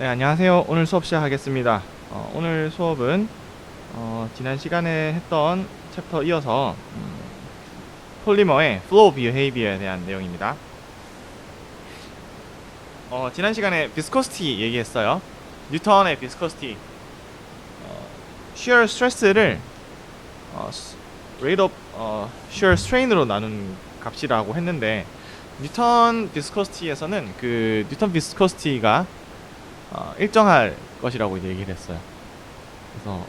네, 안녕하세요. 오늘 수업 시작하겠습니다. 오늘 수업은 지난 시간에 했던 챕터 이어서 폴리머의 flow behavior에 대한 내용입니다. 지난 시간에 viscosity 얘기했어요. 뉴턴의 viscosity, shear stress를 rate of shear strain으로 나눈 값이라고 했는데, 뉴턴 viscosity에서는 그 뉴턴 viscosity가 일정할 것이라고 이제 얘기를 했어요. 그래서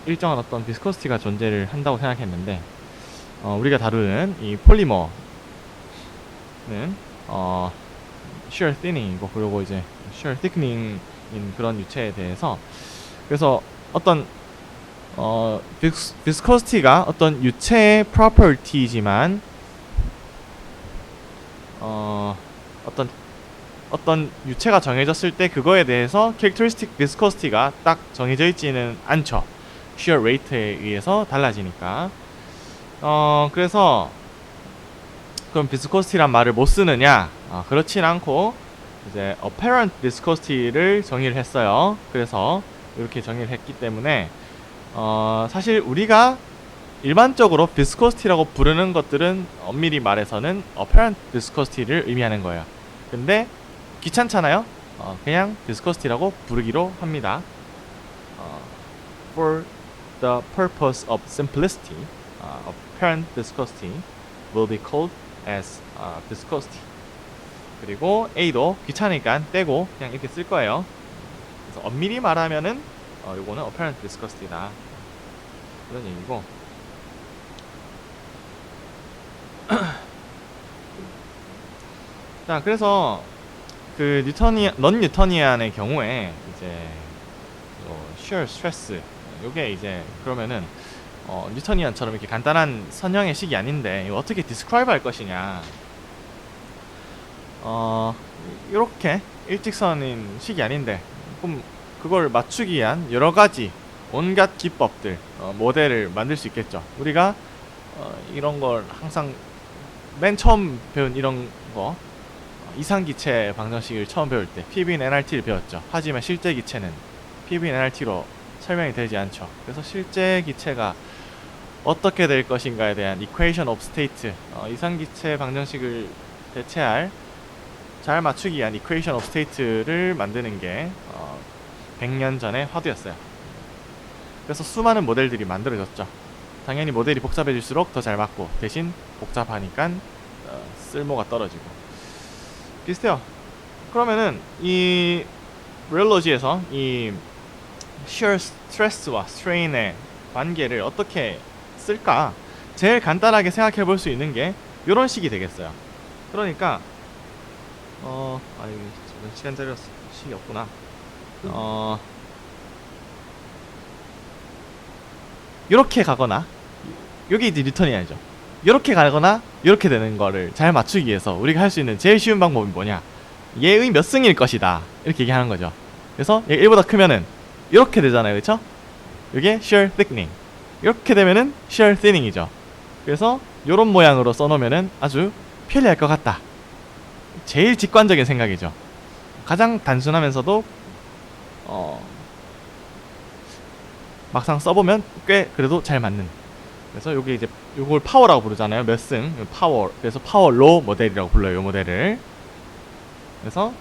일정한 어떤 비스코시티가 존재를 한다고 생각했는데, 우리가 다루는 이 폴리머는 shear thinning이고, 그리고 이제 shear thickening인 그런 유체에 대해서, 그래서 어떤 비스코시티가 어떤 유체의 property지만 어떤 유체가 정해졌을 때 그거에 대해서 characteristic viscosity가 딱 정해져 있지는 않죠. shear rate에 의해서 달라지니까. 그래서 그럼 viscosity란 말을 못 쓰느냐? 그렇진 않고 이제 apparent viscosity를 정의를 했어요. 그래서 이렇게 정의를 했기 때문에 사실 우리가 일반적으로 viscosity라고 부르는 것들은 엄밀히 말해서는 apparent viscosity를 의미하는 거예요. 근데 귀찮잖아요. 그냥 viscosity라고 부르기로 합니다. For the purpose of simplicity, apparent viscosity will be called as viscosity. 그리고 A도 귀찮으니까 떼고 그냥 이렇게 쓸 거예요. 그래서 엄밀히 말하면은 요거는 apparent viscosity다, 그런 얘기고. 자, 그래서 그 넌 뉴터니안의 경우에 이제 shear stress, 요게 이제 그러면은 뉴터니안처럼 이렇게 간단한 선형의 식이 아닌데 이거 어떻게 describe 할 것이냐. 이렇게 일직선인 식이 아닌데 그럼 그걸 맞추기 위한 여러 가지 온갖 기법들, 모델을 만들 수 있겠죠. 우리가 이런 걸 항상 맨 처음 배운 이런 거, 이상기체 방정식을 처음 배울 때 PB인 NRT를 배웠죠. 하지만 실제 기체는 PB인 NRT로 설명이 되지 않죠. 그래서 실제 기체가 어떻게 될 것인가에 대한 equation of state, 이상기체 방정식을 대체할, 잘 맞추기 위한 equation of state를 만드는 게 100년 전의 화두였어요. 그래서 수많은 모델들이 만들어졌죠. 당연히 모델이 복잡해질수록 더 잘 맞고, 대신 복잡하니까 쓸모가 떨어지고 비슷해요. 그러면은 이 레일러지에서 이 shear stress와 strain의 관계를 어떻게 쓸까? 제일 간단하게 생각해 볼 수 있는 게 이런 식이 되겠어요. 그러니까 시간짜리 식이 없구나. 이렇게 가거나, 여기 이제 뉴턴이야죠. 이렇게 가거나 이렇게 되는 거를 잘 맞추기 위해서 우리가 할 수 있는 제일 쉬운 방법이 뭐냐? 얘의 몇 승일 것이다, 이렇게 얘기하는 거죠. 그래서 얘가 1보다 크면은 이렇게 되잖아요, 그렇죠? 이게 shear thickening, 이렇게 되면은 shear thinning이죠. 그래서 요런 모양으로 써놓으면은 아주 편리할 것 같다. 제일 직관적인 생각이죠. 가장 단순하면서도 막상 써보면 꽤 그래도 잘 맞는. 그래서 요게 이제 요걸 파워라고 부르잖아요. 몇 승, 파워. 그래서 파워로 모델이라고 불러요, 요 모델을. 그래서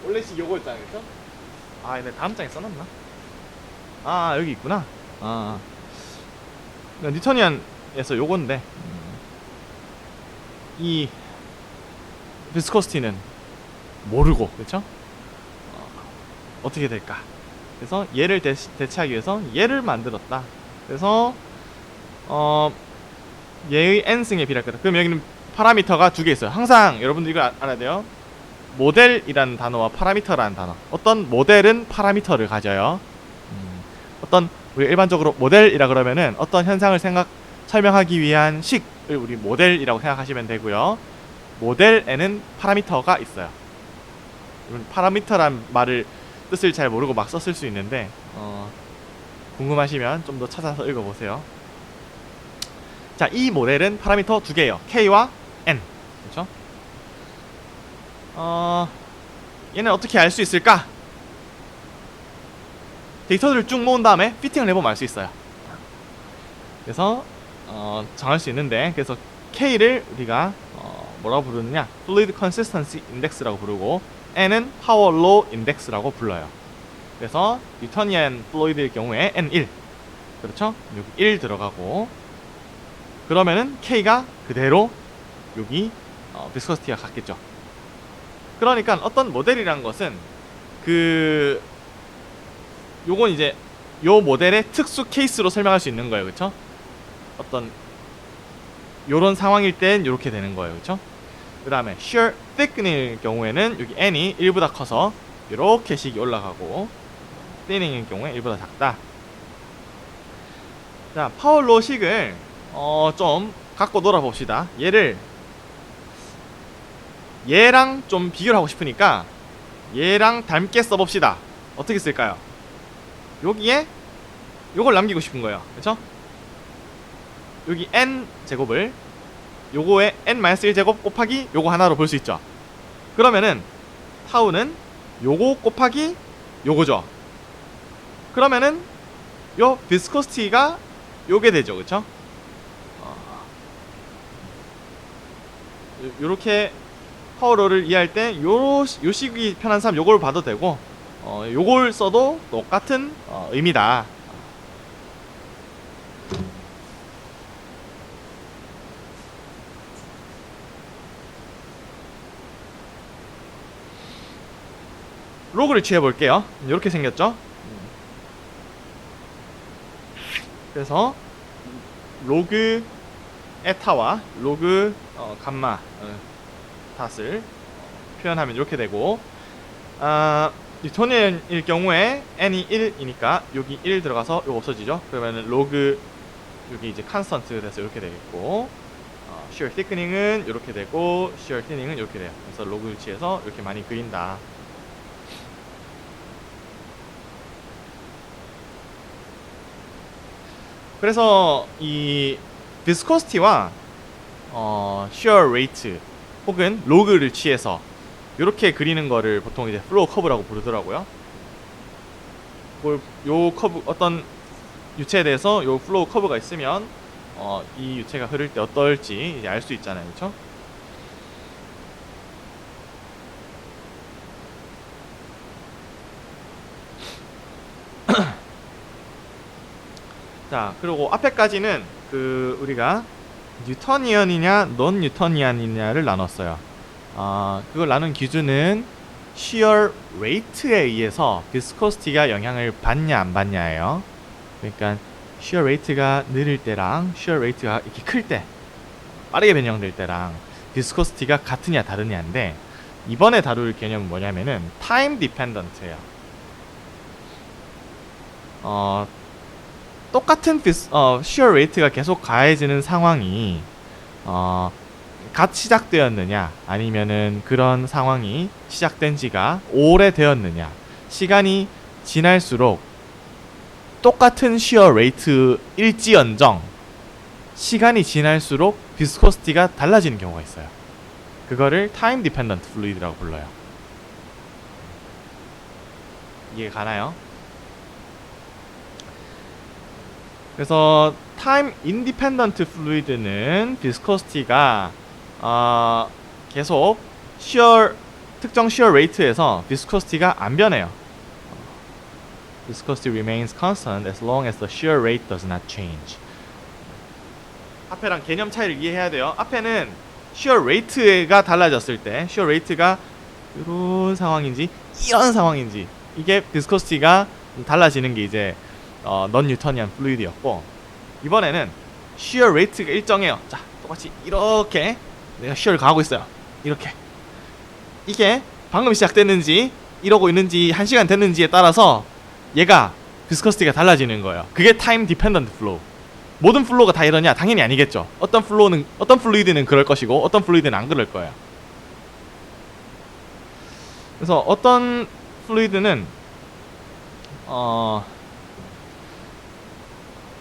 원래식 요거였잖아요, 그쵸? 근데 다음 장에 써놨나? 여기 있구나. 뉴터니안에서 요건데, 이 비스코시티는 모르고, 그쵸? 어떻게 될까? 그래서 얘를 대체하기 위해서 얘를 만들었다. 그래서 얘의 n승에 비례할 거다. 그럼 여기는 파라미터가 두 개 있어요. 항상 여러분들 이거 알아야 돼요. 모델이라는 단어와 파라미터라는 단어. 어떤 모델은 파라미터를 가져요. 어떤 우리 일반적으로 모델이라 그러면은 어떤 현상을 설명하기 위한 식을 우리 모델이라고 생각하시면 되고요. 모델에는 파라미터가 있어요. 파라미터란 말을 뜻을 잘 모르고 막 썼을 수 있는데, 궁금하시면 좀 더 찾아서 읽어보세요. 자, 이 모델은 파라미터 두 개예요. K와 N. 그렇죠? 얘는 어떻게 알 수 있을까? 데이터들을 쭉 모은 다음에 피팅을 해보면 알 수 있어요. 그래서 정할 수 있는데, 그래서 K를 우리가 뭐라고 부르느냐? Fluid Consistency Index라고 부르고, N은 Power Law Index라고 불러요. 그래서 뉴턴이안 플루이드일 경우에 N1, 그렇죠? 여기 1 들어가고, 그러면은 K가 그대로 여기 비스코시티가 같겠죠. 그러니까 어떤 모델이란 것은 요건 이제 요 모델의 특수 케이스로 설명할 수 있는 거예요. 그쵸? 어떤 요런 상황일 땐 요렇게 되는 거예요. 그쵸? 그 다음에 shear thickening일 경우에는 여기 n이 1보다 커서 요렇게 식이 올라가고, thinning 일 경우에 1보다 작다. 자, 파워로 식을 좀 갖고 놀아봅시다. 얘랑 좀 비교를 하고 싶으니까 얘랑 닮게 써봅시다. 어떻게 쓸까요? 여기에 요걸 남기고 싶은 거예요. 그쵸? 여기 n 제곱을 요거에 n-1 제곱 곱하기 요거 하나로 볼 수 있죠. 그러면은 타우는 요거 곱하기 요거죠. 그러면은 요 비스코시티가 요게 되죠. 그쵸? 요렇게 파워로를 이해할 때 요 식이 편한 사람 요걸 봐도 되고, 요걸 써도 똑같은 의미다. 로그를 취해 볼게요. 이렇게 생겼죠. 그래서 로그 에타와 로그 감마 닷을 표현하면 이렇게 되고, 뉴턴일 경우에 n이 1이니까 여기 1 들어가서 요거 없어지죠. 그러면 로그 여기 이제 컨스턴트 돼서 이렇게 되겠고, shear thickening은 이렇게 되고, shear thinnings은 이렇게 돼요. 그래서 로그를 취해서 이렇게 많이 그린다. 그래서 이 비스코시티와 shear rate 혹은 로그를 취해서 이렇게 그리는 거를 보통 이제 플로우 커브라고 부르더라고요. 요 커브, 어떤 유체에 대해서 요 플로우 커브가 있으면 이 유체가 흐를 때 어떨지 이제 알 수 있잖아요. 그렇죠? 자, 그리고 앞에까지는 우리가 뉴턴이언이냐 논 뉴턴이언이냐를 나눴어요. 그걸 나눈 기준은 shear rate에 의해서 비스코시티가 영향을 받냐 안 받냐예요. 그러니까 shear rate가 느릴 때랑 shear rate가 이렇게 클 때, 빠르게 변형될 때랑 비스코시티가 같으냐 다르냐인데, 이번에 다룰 개념은 뭐냐면은 time dependent예요. 똑같은 shear rate가 계속 가해지는 상황이 갓 시작되었느냐, 아니면은 그런 상황이 시작된 지가 오래되었느냐, 시간이 지날수록 똑같은 shear rate일지언정 시간이 지날수록 비스코시티가 달라지는 경우가 있어요. 그거를 time dependent fluid라고 불러요. 이해가 가나요? 그래서 time independent fluid는 비스코시티가 계속 특정 shear rate에서 비스코시티가 안 변해요. Viscosity remains constant as long as the shear rate does not change. 앞에랑 개념 차이를 이해해야 돼요. 앞에는 shear rate가 달라졌을 때, shear rate가 이런 상황인지 이런 상황인지, 이게 비스코시티가 달라지는 게 이제 non Newtonian fluid이었고, 이번에는 shear rate가 일정해요. 자, 똑같이 이렇게 내가 shear를 가하고 있어요. 이렇게. 이게 방금 시작됐는지 이러고 있는지 1시간 됐는지에 따라서 얘가 비스코시티가 달라지는 거예요. 그게 time dependent flow. 모든 플로우가 다 이러냐? 당연히 아니겠죠. 어떤 플루이드는 그럴 것이고 어떤 플루이드는 안 그럴 거예요. 그래서 어떤 플루이드는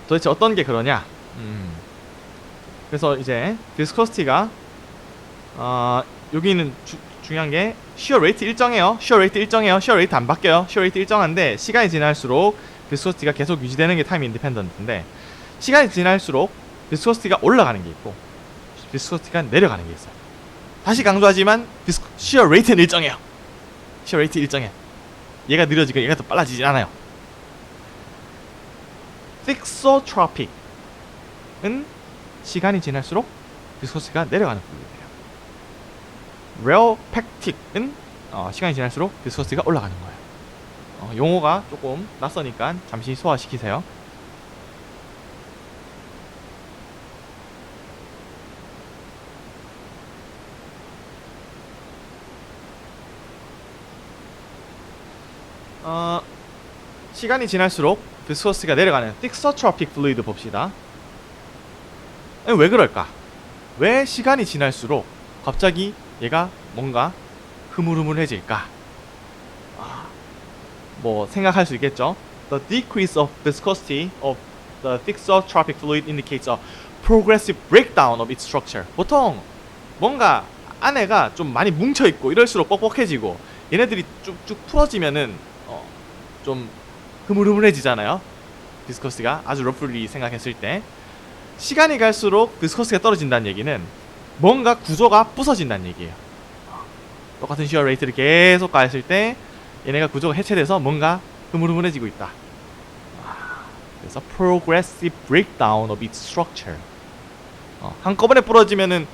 도대체 어떤 게 그러냐? 그래서 이제 비스코시티가 여기는 중요한 게 shear rate 일정해요. shear rate 일정해요. shear rate 안 바뀌어요. shear rate 일정한데 시간이 지날수록 비스코시티가 계속 유지되는 게 타임 인디펜던트인데 시간이 지날수록 비스코시티가 올라가는 게 있고 비스코시티가 내려가는 게 있어요. 다시 강조하지만 shear rate는 일정해요. shear rate 일정해. 얘가 느려지고 얘가 더 빨라지진 않아요. thixotropic은 시간이 지날수록 비스코시티가 내려가는 플루이드예요. rareopectic은 시간이 지날수록 비스코시티가 올라가는 거예요. 용어가 조금 낯서니까 잠시 소화시키세요. 시간이 지날수록 비스코시티가 내려가는 thixotropic fluid 봅시다. 왜 그럴까? 왜 시간이 지날수록 갑자기 얘가 뭔가 흐물흐물해질까? 뭐 생각할 수 있겠죠? The decrease of viscosity of the thixotropic fluid indicates a progressive breakdown of its structure. 보통 뭔가 안에가 좀 많이 뭉쳐있고 이럴수록 뻑뻑해지고 얘네들이 쭉쭉 풀어지면은 좀 흐물흐물해지잖아요. 비스코시티가 아주 러플리 생각했을 때 시간이 갈수록 비스코시티가 떨어진다는 얘기는 뭔가 구조가 부서진다는 얘기예요. 똑같은 shear rate를 계속 가했을 때 얘네가 구조가 해체돼서 뭔가 흐물흐물해지고 있다. 그래서 progressive breakdown of its structure. 한꺼번에 부러지면은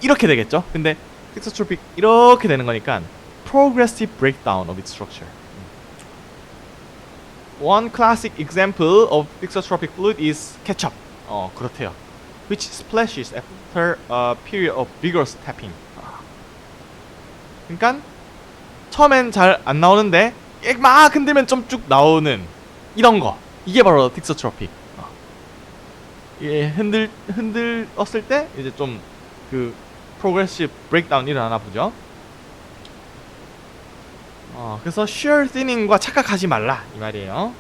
이렇게 되겠죠. 근데 thixotropic 이렇게 되는 거니까 progressive breakdown of its structure. One classic example of thixotropic fluid is ketchup. 그렇대요. Which splashes after a period of vigorous tapping. 그러니까 처음엔 잘 안 나오는데 막 흔들면 좀 쭉 나오는 이런 거. 이게 바로 thixotropic. 이게 흔들었을 때 이제 좀 그 progressive breakdown 일어나나 보죠. 그래서 shear thinning과 착각하지 말라 이 말이에요.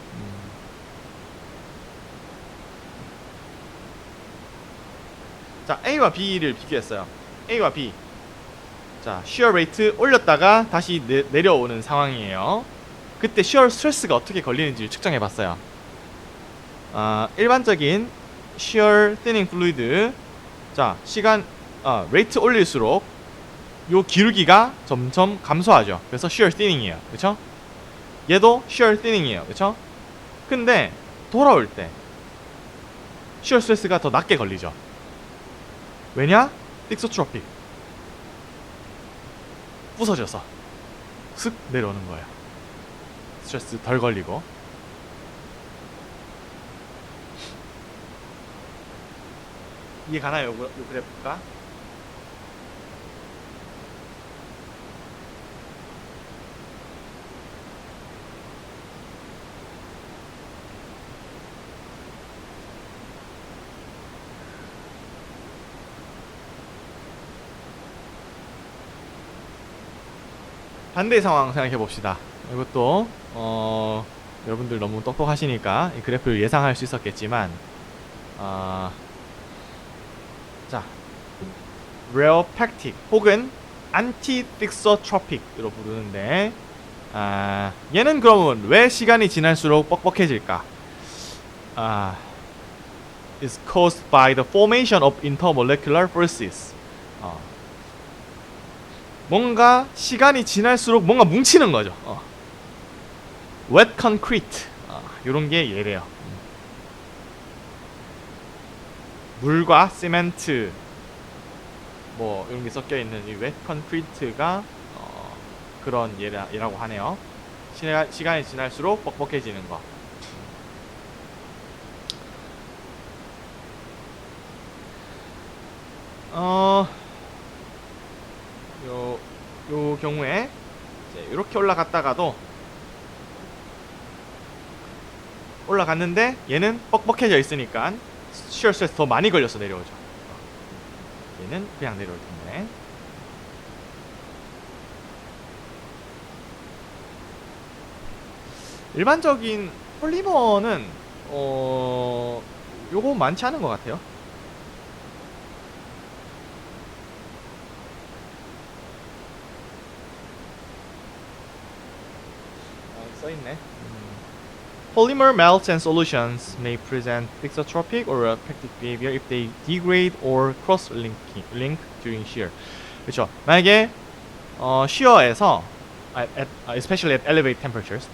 자, A와 B를 비교했어요. A와 B. 자, shear rate 올렸다가 다시 내려오는 상황이에요. 그때 shear 스트레스가 어떻게 걸리는지 측정해봤어요. 일반적인 shear thinning fluid. 자, 시간 레이트 올릴수록 요 기울기가 점점 감소하죠. 그래서 shear thinning이에요. 그쵸? 얘도 shear thinning이에요. 그쵸? 근데 돌아올 때 shear 스트레스가 더 낮게 걸리죠. 왜냐? thixotropic 부서져서 슥 내려오는 거예요. 스트레스 덜 걸리고. 이해 가나요? 요 그래프가? 반대의 상황 생각해 봅시다. 이것도 여러분들 너무 똑똑하시니까 이 그래프를 예상할 수 있었겠지만 자, rareopectic 혹은 anti-thixotropic으로 부르는데 얘는 그러면 왜 시간이 지날수록 뻑뻑해질까? is caused by the formation of intermolecular forces. 뭔가 시간이 지날수록 뭔가 뭉치는 거죠. wet concrete 이런 게 예래요. 물과 시멘트 뭐 이런 게 섞여 있는 이 wet concrete가 그런 예라고 하네요. 시간이 지날수록 뻑뻑해지는 거. 요 경우에 이렇게 올라갔다가도 올라갔는데 얘는 뻑뻑해져 있으니까 shear stress 더 많이 걸려서 내려오죠. 얘는 그냥 내려올 텐데. 일반적인 폴리머는 요거 많지 않은 것 같아요. 써있네. Polymer melts and solutions may present thixotropic or apoptic behavior if they degrade or cross-link during shear. 그렇죠. 만약에 shear에서 especially at elevated temperatures,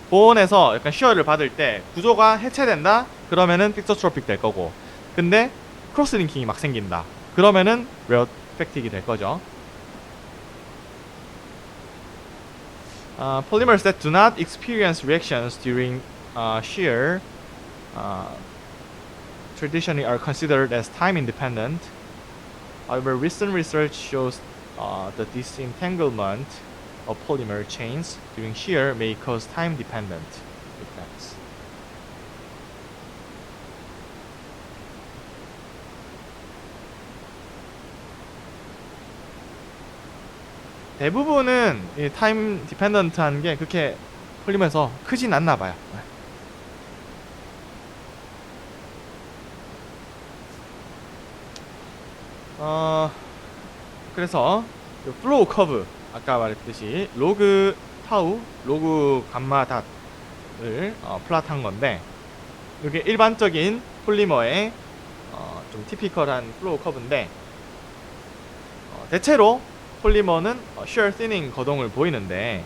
고온에서 약간 shear를 받을 때 구조가 해체된다. 그러면은 thixotropic 될 거고, 근데 cross-linking이 막 생긴다. 그러면은 reapoptic이 될 거죠. Polymers that do not experience reactions during shear traditionally are considered as time independent. However, recent research shows the disentanglement of polymer chains during shear may cause time dependent effects. 대부분은 이 타임 디펜던트한 게 그렇게 폴리머에서 크진 않나 봐요. 그래서 플로우 커브 아까 말했듯이 로그 타우, 로그 감마 닷을 플롯한 건데, 이게 일반적인 폴리머의 좀 티피컬한 플로우 커브인데, 대체로 폴리머는 shear thinning 거동을 보이는데,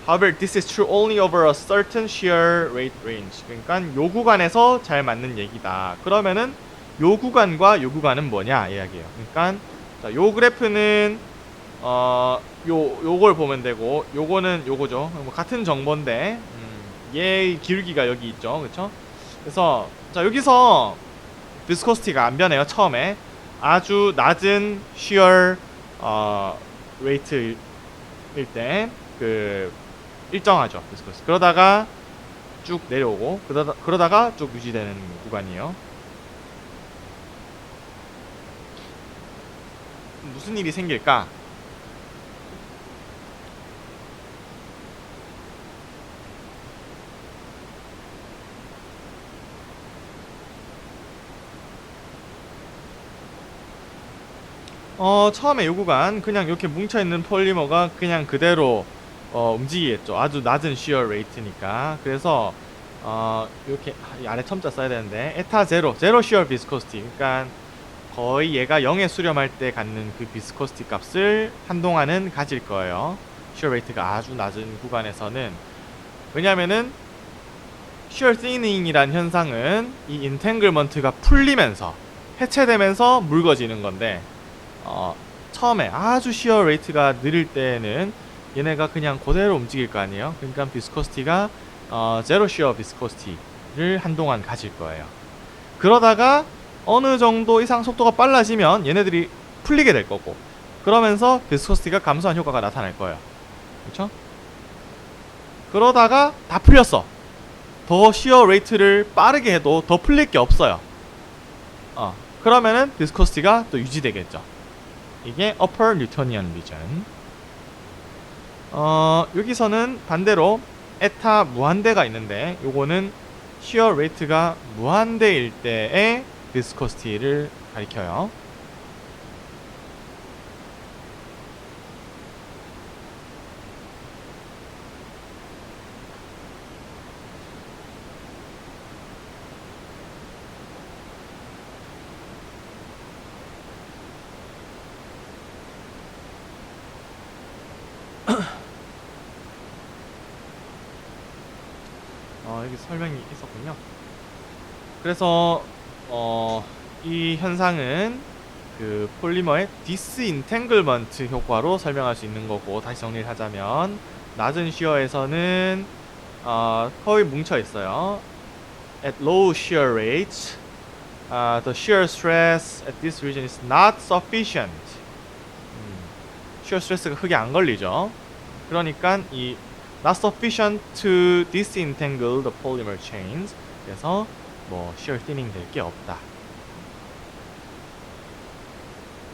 however, this is true only over a certain shear rate range. 그러니까 요 구간에서 잘 맞는 얘기다. 그러면은 요 구간과 요 구간은 뭐냐 이야기예요. 그러니까 자, 요 그래프는 요걸 보면 되고, 요거는 요거죠. 뭐 같은 정보인데 얘의 기울기가 여기 있죠, 그렇죠? 그래서 자, 여기서 비스코시티가 안 변해요. 처음에 아주 낮은 shear 레이트일 때 그 일정하죠, 비스코시티. 그러다가 쭉 내려오고 그러다가 쭉 유지되는 구간이에요. 무슨 일이 생길까? 처음에 요 구간 그냥 이렇게 뭉쳐있는 폴리머가 그냥 그대로 움직이겠죠. 아주 낮은 shear 레이트니까. 그래서 이렇게 이 아래 첨자 써야 되는데 에타 제로 shear viscosity, 그러니까 거의 얘가 0에 수렴할 때 갖는 그 비스코시티 값을 한동안은 가질 거예요. shear 레이트가 아주 낮은 구간에서는. 왜냐면은 shear thinning이란 현상은 이 entanglement가 풀리면서 해체되면서 묽어지는 건데, 처음에 아주 shear 레이트가 느릴 때는 얘네가 그냥 그대로 움직일 거 아니에요. 그러니까 비스코시티가 제로 shear viscosity를 한동안 가질 거예요. 그러다가 어느 정도 이상 속도가 빨라지면 얘네들이 풀리게 될 거고, 그러면서 비스코시티가 감소한 효과가 나타날 거예요. 그렇죠? 그러다가 다 풀렸어. 더 shear 레이트를 빠르게 해도 더 풀릴 게 없어요. 그러면은 비스코시티가 또 유지되겠죠. 이게 upper Newtonian region. 여기서는 반대로 에타 무한대가 있는데, 요거는 shear 레이트가 무한대일 때의 비스코시티를 가리켜요. 여기 설명이 있었군요. 그래서 이 현상은 그 폴리머의 디스인탱글먼트 효과로 설명할 수 있는 거고, 다시 정리를 하자면 낮은 shear에서는 거의 뭉쳐 있어요. At low shear rates, the shear stress at this region is not sufficient. shear stress가 크게 안 걸리죠. 그러니까 이 not sufficient to disentangle the polymer chains. 그래서 뭐 shear thinning 될 게 없다.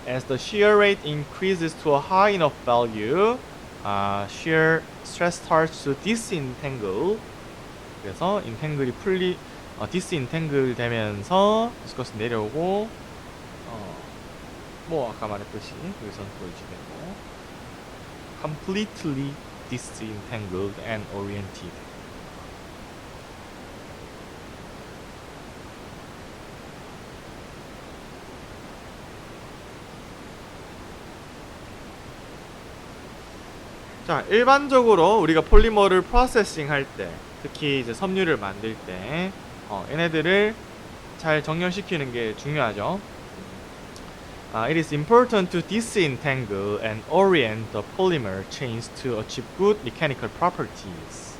As the shear rate increases to a high enough value, shear stress starts to disentangle. 그래서 intangle이 disentangle 되면서 비스커스 내려오고, 뭐 아까 말했듯이 여기서는 또 유지되고, completely disentangled and oriented. 자, 일반적으로 우리가 폴리머를 프로세싱 할 때, 특히 이제 섬유를 만들 때, 얘네들을 잘 정렬시키는 게 중요하죠. It is important to disentangle and orient the polymer chains to achieve good mechanical properties.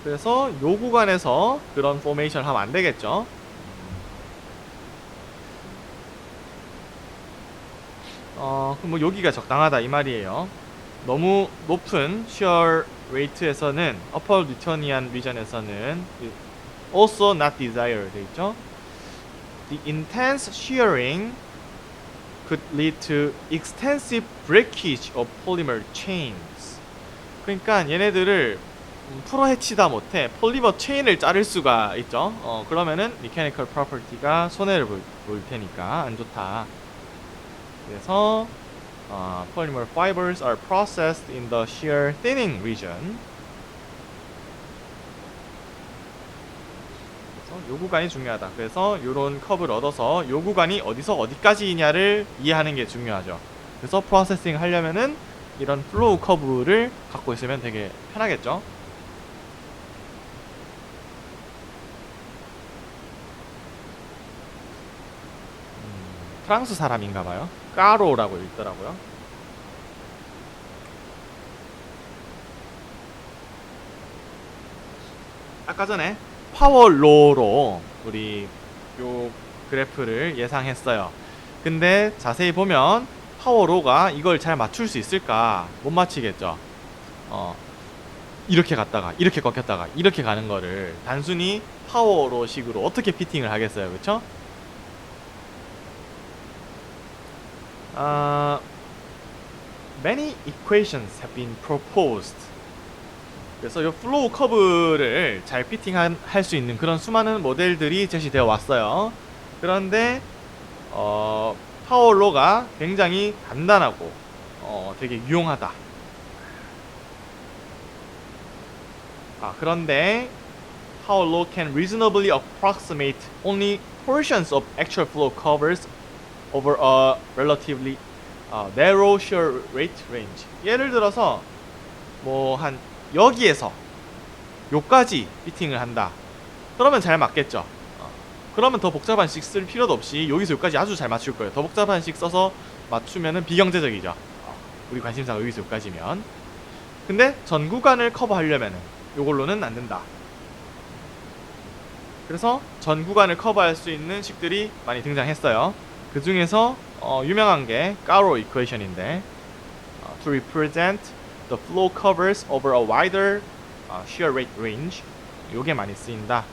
그래서 요 구간에서 그런 포메이션 하면 안 되겠죠. 그럼 뭐 여기가 적당하다 이 말이에요. 너무 높은 shear rate에서는 upper Newtonian region에서는 also not desired 돼 있죠. The intense shearing could lead to extensive breakage of polymer chains. 그러니까 얘네들을 풀어 헤치다 못해 폴리머 체인을 자를 수가 있죠. 그러면은 mechanical property가 손해를 볼 테니까 안 좋다. 그래서 polymer fibers are processed in the shear thinning region. 그래서 요 구간이 중요하다. 그래서 요런 컵을 얻어서 요 구간이 어디서 어디까지냐를 이해하는 게 중요하죠. 그래서 프로세싱 하려면은 이런 플로우 커브를 갖고 있으면 되게 편하겠죠. 프랑스 사람인가봐요. 까로라고 읽더라고요. 아까 전에 파워로로 우리 요 그래프를 예상했어요. 근데 자세히 보면 파워로가 이걸 잘 맞출 수 있을까? 못 맞히겠죠. 이렇게 갔다가 이렇게 꺾였다가 이렇게 가는 거를 단순히 파워로 식으로 어떻게 피팅을 하겠어요, 그쵸? Many equations have been proposed. 그래서 이 플로우 커브를 잘 피팅할 수 있는 그런 수많은 모델들이 제시되어 왔어요. 그런데 파워로가 굉장히 간단하고 되게 유용하다. 그런데 파워로 can reasonably approximate only portions of actual flow covers over a relatively narrow shear rate range. 예를 들어서 뭐 한 여기에서 요까지 피팅을 한다. 그러면 잘 맞겠죠. 그러면 더 복잡한 식 쓸 필요도 없이 여기서 여기까지 아주 잘 맞출 거예요. 더 복잡한 식 써서 맞추면은 비경제적이죠. 우리 관심사가 여기서 여기까지면. 근데 전 구간을 커버하려면은 요걸로는 안 된다. 그래서 전 구간을 커버할 수 있는 식들이 많이 등장했어요. 그 중에서 유명한 게 까로 이퀘이션인데 to represent the flow covers over a wider shear rate range. 요게 많이 쓰인다.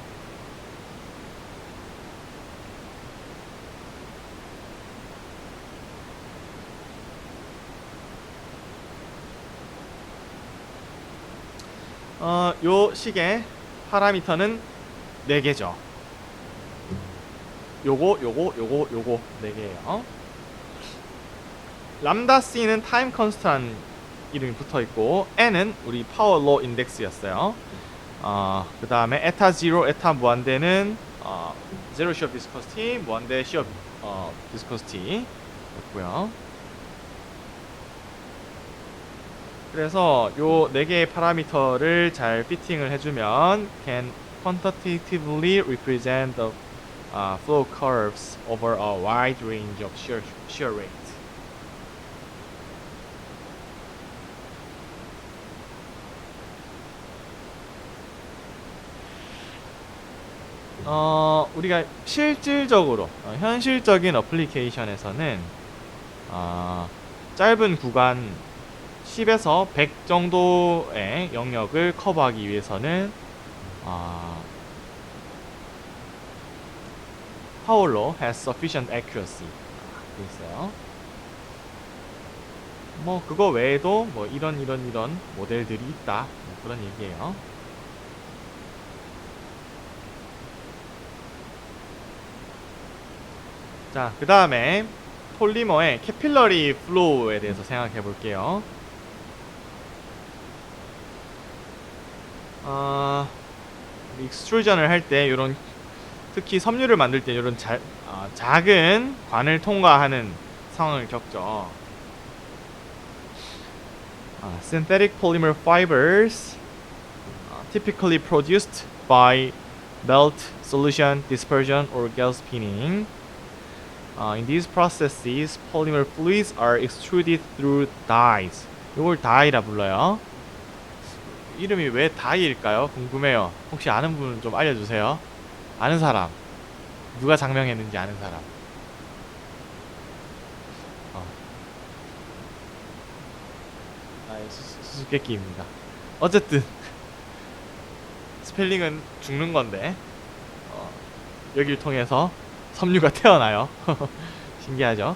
요 식의 파라미터는 4개죠. 요거 4개예요. 람다 C는 타임 컨스턴트 이름이 붙어있고 n은 우리 파워로 인덱스였어요. 그 다음에 에타 0, 에타 무한대는 제로 시어 비스코시티, 무한대 시어 비스코시티 였고요. 그래서 요 4개의 파라미터를 잘 피팅을 해주면 can quantitatively represent the flow curves over a wide range of shear rate. 우리가 실질적으로 현실적인 어플리케이션에서는 짧은 구간 10에서 100 정도의 영역을 커버하기 위해서는 Power has sufficient accuracy 돼 있어요. 뭐 그거 외에도 뭐 이런 모델들이 있다, 뭐 그런 얘기예요. 자, 그 다음에 폴리머의 캐필러리 플로우에 대해서 생각해 볼게요. 익스트루전을 할 때 이런, 특히 섬유를 만들 때 이런 작은 관을 통과하는 상황을 겪죠. Synthetic polymer fibers typically produced by melt, solution, dispersion, or gas spinning. In these processes, polymer fluids are extruded through dies. 이걸 다이라 불러요. 이름이 왜 다이일까요? 궁금해요. 혹시 아는 분 좀 알려주세요. 아는 사람. 누가 장명했는지 아는 사람. 수수께끼입니다. 어쨌든 스펠링은 죽는 건데 여길 통해서 섬유가 태어나요. 신기하죠?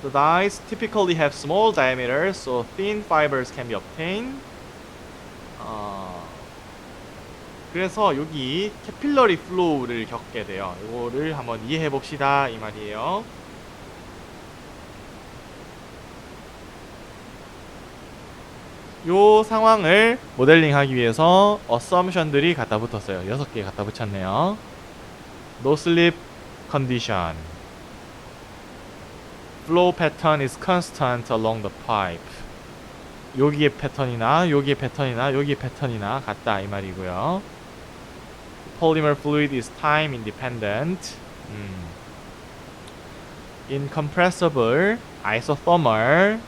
The dies typically have small diameters, so thin fibers can be obtained. 그래서 여기 캐필러리 플로우를 겪게 돼요. 이거를 한번 이해해 봅시다 이 말이에요. 요 상황을 모델링하기 위해서 assumption들이 갖다 붙었어요. 6개 갖다 붙였네요. No slip condition. Flow pattern is constant along the pipe. 여기의 패턴이나 여기의 패턴이나 여기의 패턴이나 같다 이 말이고요. Polymer fluid is time independent. Incompressible, isothermal,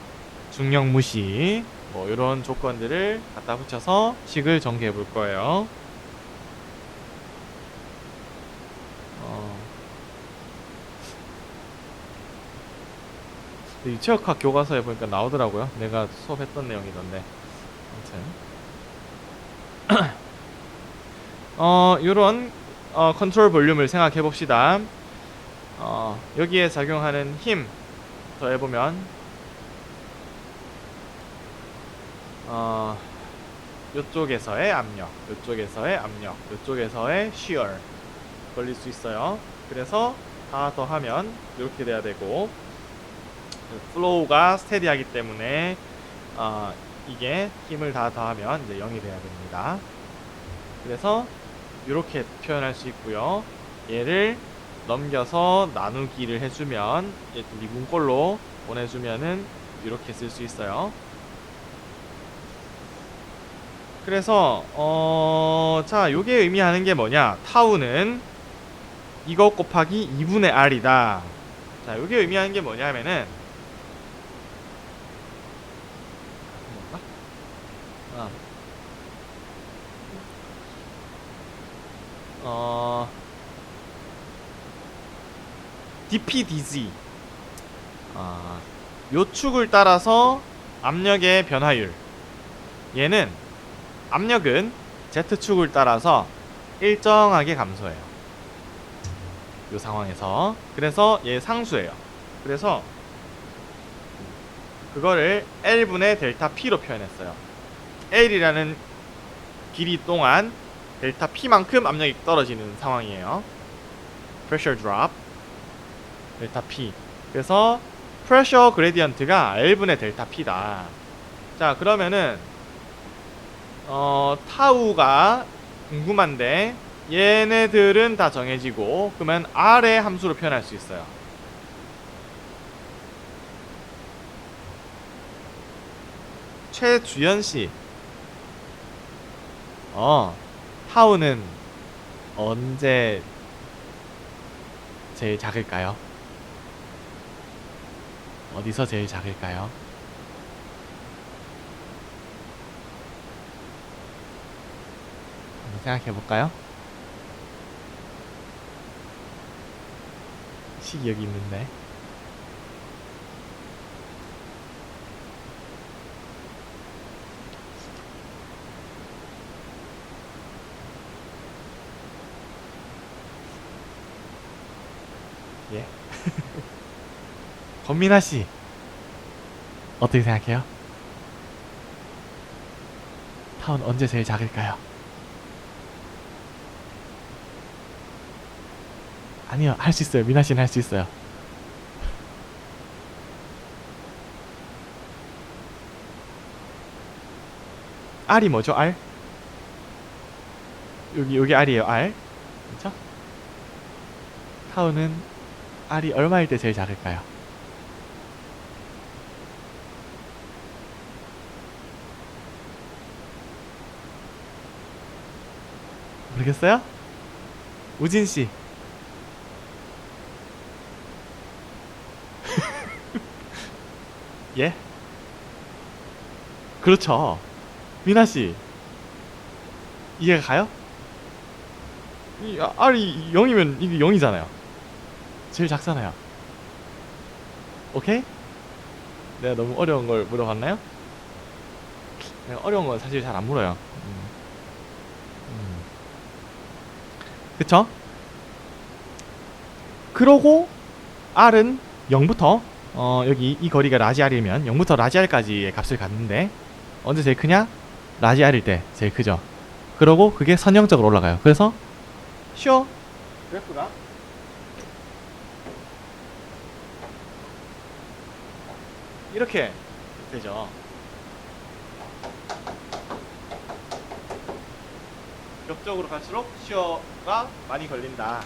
중력 무시, 뭐 이런 조건들을 갖다 붙여서 식을 전개해 볼 거예요. 유체역학 교과서에 보니까 나오더라고요. 내가 수업했던 내용이던데. 아무튼 요런 컨트롤 볼륨을 생각해 봅시다. 여기에 작용하는 힘 더해보면 요쪽에서의 압력, 요쪽에서의 압력, 요쪽에서의 shear 걸릴 수 있어요. 그래서 다 더하면 이렇게 돼야 되고, 플로우가 스테디하기 때문에 이게 힘을 다 더하면 이제 0이 돼야 됩니다. 그래서 이렇게 표현할 수 있고요. 얘를 넘겨서 나누기를 해주면 미분꼴로 보내주면은 이렇게 쓸 수 있어요. 그래서 자, 요게 의미하는 게 뭐냐? 타우는 이거 곱하기 2분의 R이다. 자, 요게 의미하는 게 뭐냐면은 dpdz 요 축을 따라서 압력의 변화율, 얘는 압력은 Z축을 따라서 일정하게 감소해요. 요 상황에서. 그래서 얘 상수예요. 그래서 그거를 L분의 델타 P로 표현했어요. L이라는 길이 동안 델타 P만큼 압력이 떨어지는 상황이에요. Pressure drop 델타 P. 그래서 Pressure Gradient가 L분의 델타 P다. 자, 그러면은 타우가 궁금한데 얘네들은 다 정해지고, 그러면 R의 함수로 표현할 수 있어요. 최주연씨, 타우는 언제 제일 작을까요? 어디서 제일 작을까요? 한번 생각해 볼까요? 식이 여기 있는데. 예. 권민아 씨, 어떻게 생각해요? 타운 언제 제일 작을까요? 아니요, 할 수 있어요. 미나 씨는 할 수 있어요. R이 뭐죠? R? 여기 R이에요. R. 그렇죠? 타우는 R이 얼마일 때 제일 작을까요? 모르겠어요? 우진 씨. 예? 그렇죠. 미나 씨. 이해가 가요? R이 0이면 이게 0이잖아요. 제일 작잖아요. 오케이? 내가 너무 어려운 걸 물어봤나요? 내가 어려운 건 사실 잘 안 물어요. 그쵸? 그러고 R은 0부터 여기 이 거리가 라지 R이면 0부터 라지 R까지의 값을 갖는데 언제 제일 크냐? 라지 R일 때 제일 크죠. 그러고 그게 선형적으로 올라가요. 그래서 쉬어 그래프가 이렇게 되죠. 격적으로 갈수록 쉬어가 많이 걸린다.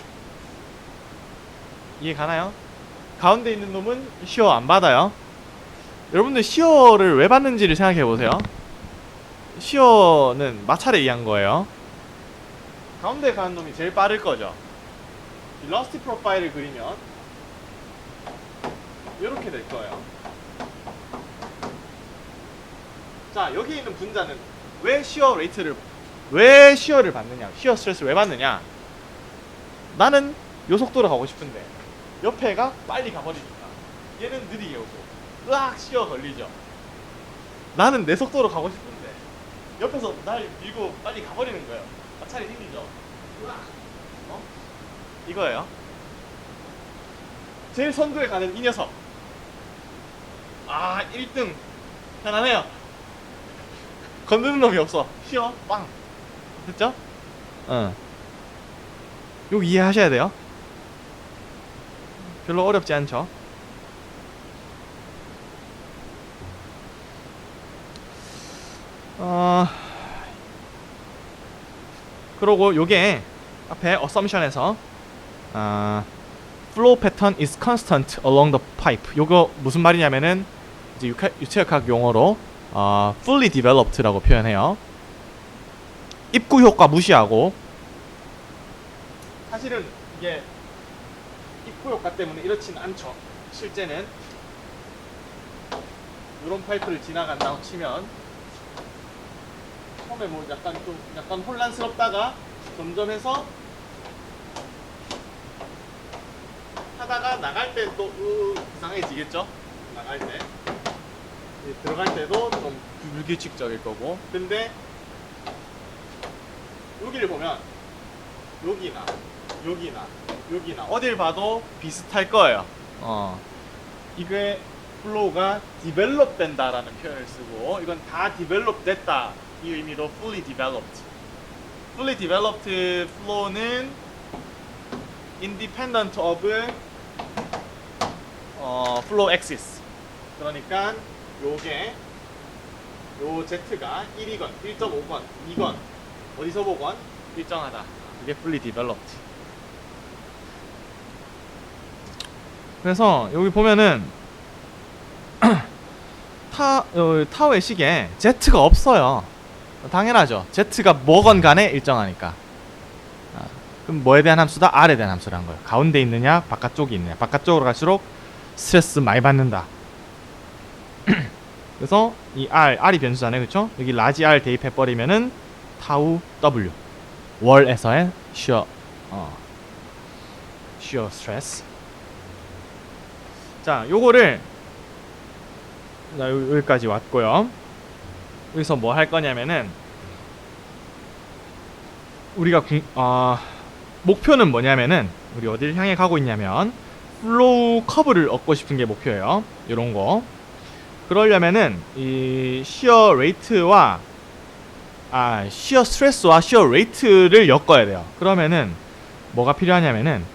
이해 가나요? 가운데 있는 놈은 쉬어 안 받아요. 여러분들 쉬어를 왜 받는지를 생각해 보세요. 쉬어는 마찰에 의한 거예요. 가운데 가는 놈이 제일 빠를 거죠. 벨로시티 프로파일을 그리면 이렇게 될 거예요. 자, 여기 있는 분자는 왜 쉬어를 받느냐, 쉬어 스트레스를 왜 받느냐. 나는 요 속도로 가고 싶은데 옆에가 빨리 가버리니까 얘는 느리게 오고 으악 쉬어 걸리죠. 나는 내 속도로 가고 싶은데 옆에서 날 밀고 빨리 가버리는 거예요. 마찰이 생기죠. 으악 이거예요. 제일 선두에 가는 이 녀석. 1등 편하네요. 건드는 놈이 없어. 쉬어 빵. 됐죠? 요 이해하셔야 돼요. 별로 어렵지 않죠? 그러고 요게 앞에 assumption에서 flow pattern is constant along the pipe. 요거 무슨 말이냐면은 이제 유체역학 용어로 fully developed라고 표현해요. 입구 효과 무시하고 사실은 이게 입구 효과 때문에 이렇진 않죠. 실제는 이런 파이프를 지나간다고 치면 처음에 뭐 약간 혼란스럽다가 점점 해서 하다가 나갈 때 또 이상해지겠죠. 나갈 때 들어갈 때도 좀 불규칙적일 거고. 근데 여기를 보면 여기나 어딜 봐도 비슷할 거예요. 이게 플로우가 디벨롭 된다라는 표현을 쓰고 이건 다 디벨롭 됐다 이 의미로 fully developed. fully developed flow는 independent of flow axis. 그러니까 요게 요 Z가 1이건 1.5건 2건 어디서 보건 일정하다. 이게 fully developed. 그래서 여기 보면은 타워의 식에 Z가 없어요. 당연하죠. Z가 뭐건 간에 일정하니까. 그럼 뭐에 대한 함수다? R에 대한 함수라는 거예요. 가운데 있느냐 바깥쪽이 있느냐. 바깥쪽으로 갈수록 스트레스 많이 받는다. 그래서 이 R이 변수잖아요. 그쵸? 여기 라지 R 대입해버리면은 타우 W 월에서의 쉬어 스트레스. 자, 요거를 여기까지 왔고요. 여기서 뭐 할 거냐면은 우리가 목표는 뭐냐면은 우리 어디를 향해 가고 있냐면 플로우 커브를 얻고 싶은 게 목표예요. 요런 거. 그러려면은 이 시어 레이트와 시어 스트레스와 시어 레이트를 엮어야 돼요. 그러면은 뭐가 필요하냐면은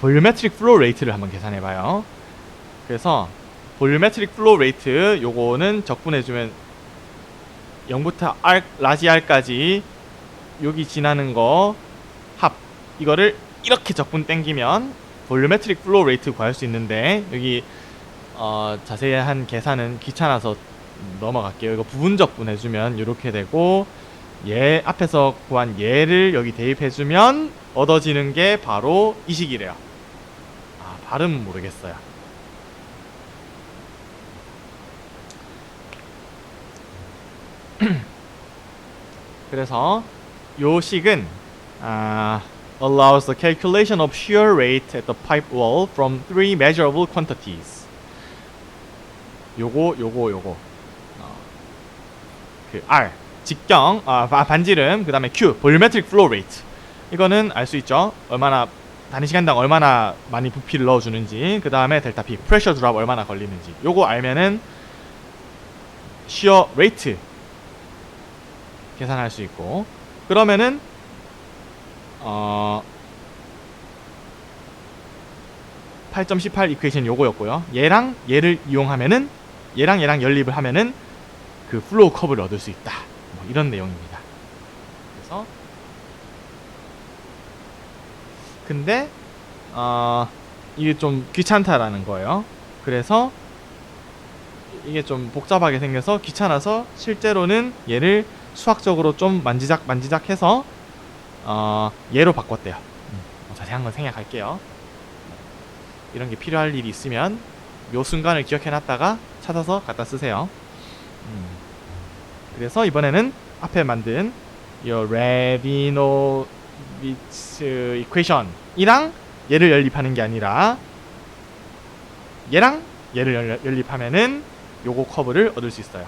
볼륨메트릭 플로우 레이트를 한번 계산해 봐요. 그래서 볼륨메트릭 플로우 레이트 요거는 적분해주면 0부터 R, 라지 R까지 여기 지나는 거 합 이거를 이렇게 적분 땡기면 볼륨메트릭 플로우 레이트 구할 수 있는데 여기 자세한 계산은 귀찮아서 넘어갈게요. 이거 부분 적분해주면 이렇게 되고 얘 앞에서 구한 얘를 여기 대입해주면 얻어지는 게 바로 이 식이래요. 발음은 모르겠어요. 그래서 요 식은 allows the calculation of shear rate at the pipe wall from three measurable quantities. 요거 그 R 직경 반지름 그 다음에 Q 볼륨메트릭 플로우 레이트 이거는 알 수 있죠. 얼마나 단위 시간당 얼마나 많이 부피를 넣어주는지 그 다음에 델타 P 프레셔 드랍 얼마나 걸리는지 요거 알면은 shear rate 계산할 수 있고 그러면은 8.18 이퀘이션 요거였고요. 얘랑 얘를 이용하면은 얘랑 연립을 하면은 그 플로우 커브를 얻을 수 있다. 뭐 이런 내용입니다. 그래서 근데 이게 좀 귀찮다라는 거예요. 그래서 이게 좀 복잡하게 생겨서 귀찮아서 실제로는 얘를 수학적으로 좀 만지작 해서 얘로 바꿨대요. 자세한 건 생략할게요. 이런 게 필요할 일이 있으면 요 순간을 기억해 놨다가 찾아서 갖다 쓰세요. 그래서 이번에는 앞에 만든 이 레비노비츠 이퀘이션이랑 얘를 연립하는 게 아니라 얘랑 얘를 연립하면은 요거 커브를 얻을 수 있어요.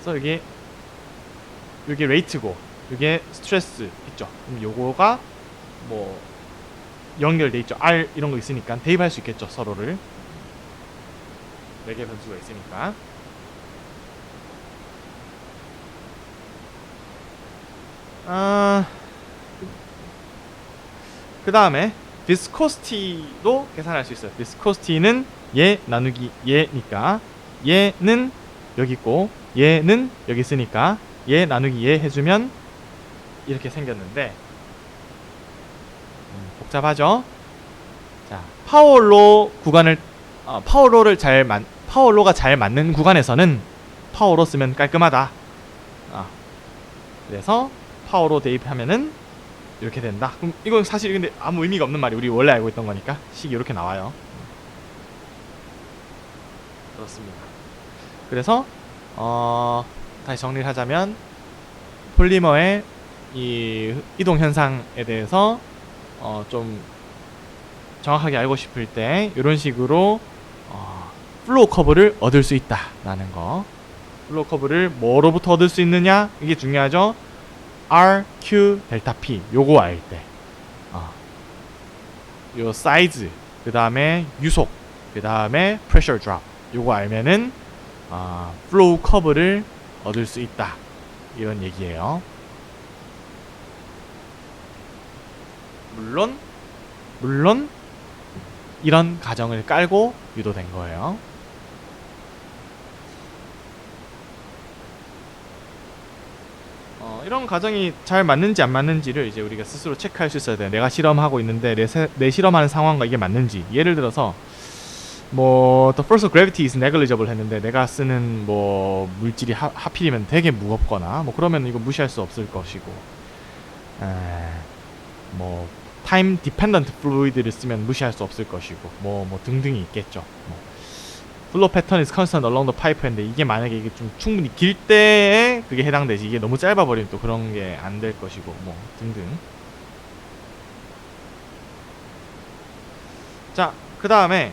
그래서 이게 레이트고 이게 스트레스 있죠. 그럼 요거가 뭐 연결돼 있죠. R 이런 거 있으니까 대입할 수 있겠죠. 서로를 4개 변수가 있으니까. 그 다음에 비스코시티도 계산할 수 있어요. 비스코시티는 얘 나누기 얘니까 얘는 여기 있고 얘는 여기 있으니까 얘 나누기 얘 해주면 이렇게 생겼는데 복잡하죠? 자, 파워로 구간을 파워로가 잘 맞는 구간에서는 파워로 쓰면 깔끔하다. 그래서 파워로 대입하면은 이렇게 된다. 그럼 이건 사실 근데 아무 의미가 없는 말이 우리 원래 알고 있던 거니까 식이 이렇게 나와요. 그렇습니다. 그래서 다시 정리를 하자면 폴리머의 이 이동 현상에 대해서 좀 정확하게 알고 싶을 때 이런 식으로 플로우 커브를 얻을 수 있다라는 거. 플로우 커브를 뭐로부터 얻을 수 있느냐 이게 중요하죠. R, Q, 델타 P 요거 알 때 요 사이즈 그 다음에 유속 그 다음에 프레셔 드랍 요거 알면은 플로우 커브를 얻을 수 있다 이런 얘기예요. 물론 이런 가정을 깔고 유도된 거예요. 이런 가정이 잘 맞는지 안 맞는지를 이제 우리가 스스로 체크할 수 있어야 돼요. 내가 실험하고 있는데 내 실험하는 상황과 이게 맞는지. 예를 들어서 뭐 the force of gravity is negligible 했는데 내가 쓰는 뭐 물질이 하필이면 되게 무겁거나 뭐 그러면 이거 무시할 수 없을 것이고 뭐 time dependent fluid를 쓰면 무시할 수 없을 것이고 뭐 등등이 있겠죠. flow pattern is constant along the pipe 인데 이게 만약에 이게 좀 충분히 길 때에 그게 해당되지 이게 너무 짧아 버리면 또 그런 게 안 될 것이고 뭐 등등. 자, 그 다음에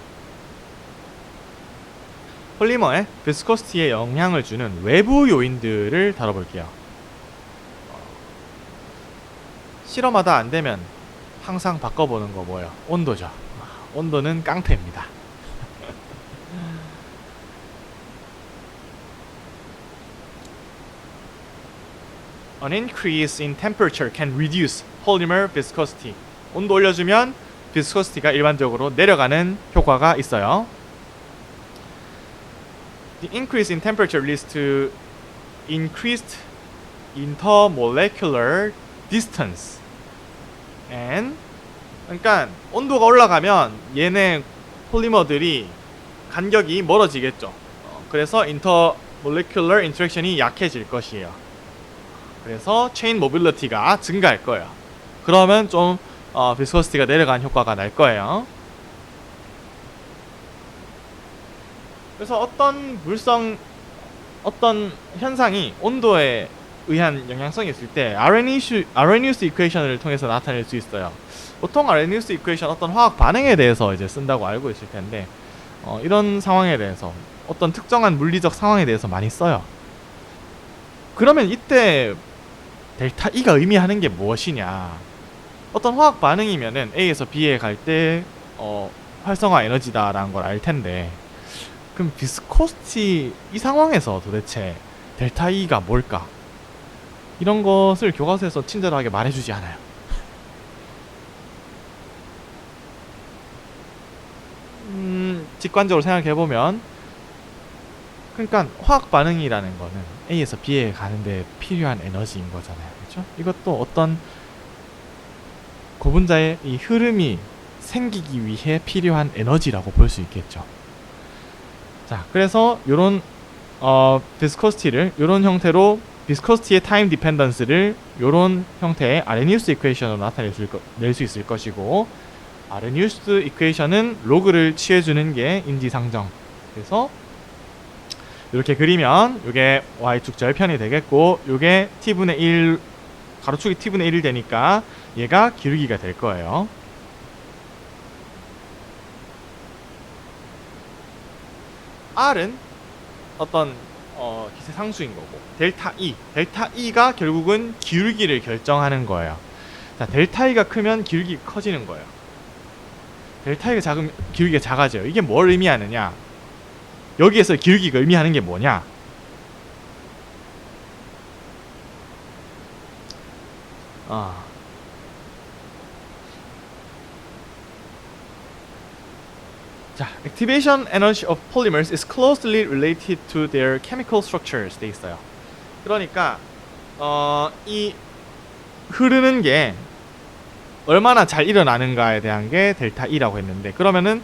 폴리머의 비스코시티에 영향을 주는 외부 요인들을 다뤄볼게요. 실험하다 안 되면 항상 바꿔보는 거 뭐예요? 온도죠. 온도는 깡패입니다. An increase in temperature can reduce polymer viscosity. 온도 올려주면 비스코시티가 일반적으로 내려가는 효과가 있어요. The increase in temperature leads to increased intermolecular distance. And 그러니까 온도가 올라가면 얘네 폴리머들이 간격이 멀어지겠죠. 그래서 intermolecular interaction이 약해질 것이에요. 그래서 체인 모빌리티가 증가할 거예요. 그러면 좀 비스코시티가 내려가는 효과가 날 거예요. 그래서 어떤 현상이 온도에 의한 영향성이 있을 때 아레니우스 이퀘이션을 통해서 나타낼 수 있어요. 보통 아레니우스 이퀘이션 어떤 화학 반응에 대해서 이제 쓴다고 알고 있을 텐데 이런 상황에 대해서 어떤 특정한 물리적 상황에 대해서 많이 써요. 그러면 이때 델타 E가 의미하는 게 무엇이냐? 어떤 화학 반응이면은 A에서 B에 갈 때 활성화 에너지다라는 걸 알 텐데, 그럼 비스코시티 이 상황에서 도대체 델타 E가 뭘까? 이런 것을 교과서에서 친절하게 말해주지 않아요. 직관적으로 생각해보면, 그러니까 화학 반응이라는 거는 A에서 B에 가는데 필요한 에너지인 거잖아요. 그렇죠? 이것도 어떤 고분자의 이 흐름이 생기기 위해 필요한 에너지라고 볼 수 있겠죠. 자, 그래서 요런 비스코시티를 요런 형태로, 비스코시티의 타임 디펜던스를 요런 형태의 아레니우스 이퀘이션으로 나타낼 수 있을 것이고, 아레니우스 이퀘이션은 로그를 취해주는 게 인지상정. 그래서 이렇게 그리면 요게 y축 절편이 되겠고, 요게 t분의 1, 가로축이 t분의 1이 되니까 얘가 기울기가 될 거예요. R은 어떤 기세 상수인 거고, 델타 E가 결국은 기울기를 결정하는 거예요. 자, 델타 E가 크면 기울기가 커지는 거예요. 델타 E가 작으면 기울기가 작아져요. 이게 뭘 의미하느냐? 여기에서 기울기가 의미하는 게 뭐냐? 자, activation energy of polymers is closely related to their chemical structures 돼 있어요. 그러니까 이 흐르는 게 얼마나 잘 일어나는가에 대한 게 델타 E라고 했는데, 그러면은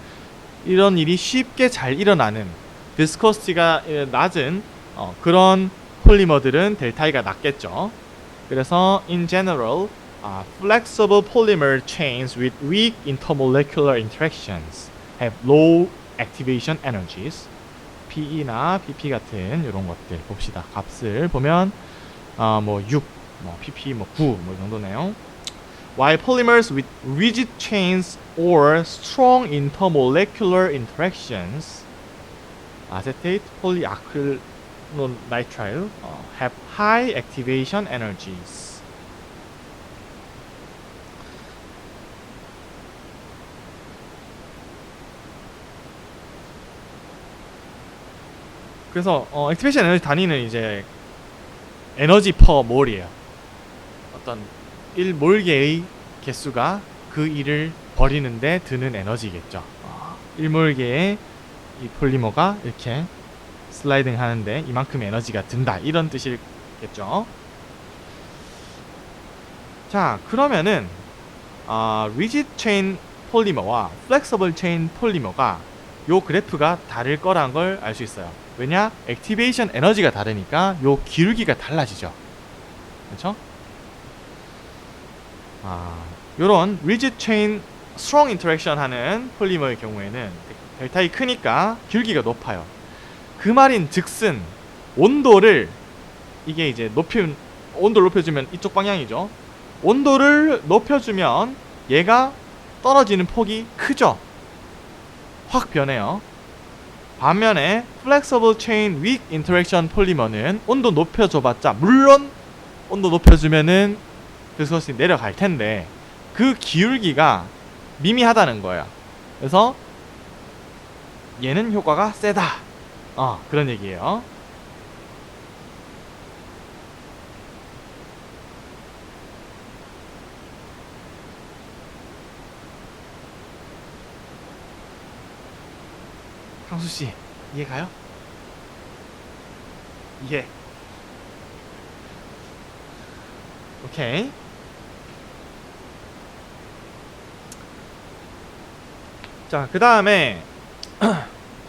이런 일이 쉽게 잘 일어나는 비스코시티가 낮은 그런 폴리머들은 델타 E가 낮겠죠. 그래서 in general, flexible polymer chains with weak intermolecular interactions have low activation energies. PE나 PP 같은 이런 것들 봅시다. 값을 보면 뭐 6, 뭐 PP 뭐 9 뭐 이 정도네요. While polymers with rigid chains or strong intermolecular interactions, acetate, polyacrylonitrile, have high activation energies. 그래서 액티베이션 에너지 단위는 이제 에너지 퍼 몰이에요. 어떤 1몰개의 개수가 그 일을 벌이는데 드는 에너지겠죠. 1몰개의 이 폴리머가 이렇게 슬라이딩 하는데 이만큼의 에너지가 든다, 이런 뜻이겠죠. 자, 그러면은 리지드 체인 폴리머와 플렉서블 체인 폴리머가 요 그래프가 다를 거란 걸 알 수 있어요. 왜냐? 액티베이션 에너지가 다르니까 요 기울기가 달라지죠. 그렇죠? 요런 리지드 체인 스트롱 인터랙션 하는 폴리머의 경우에는 델타 E 크니까 기울기가 높아요. 그 말인 즉슨 온도를, 이게 이제 온도를 높여주면 이쪽 방향이죠. 온도를 높여주면 얘가 떨어지는 폭이 크죠. 확 변해요. 반면에 Flexible Chain Weak Interaction 폴리머는 온도 높여줘봤자, 물론 온도 높여주면은 그것이 내려갈 텐데 그 기울기가 미미하다는 거예요. 그래서 얘는 효과가 세다, 그런 얘기예요. 강수씨 이해 가요? 이해. 오케이. 자, 그 다음에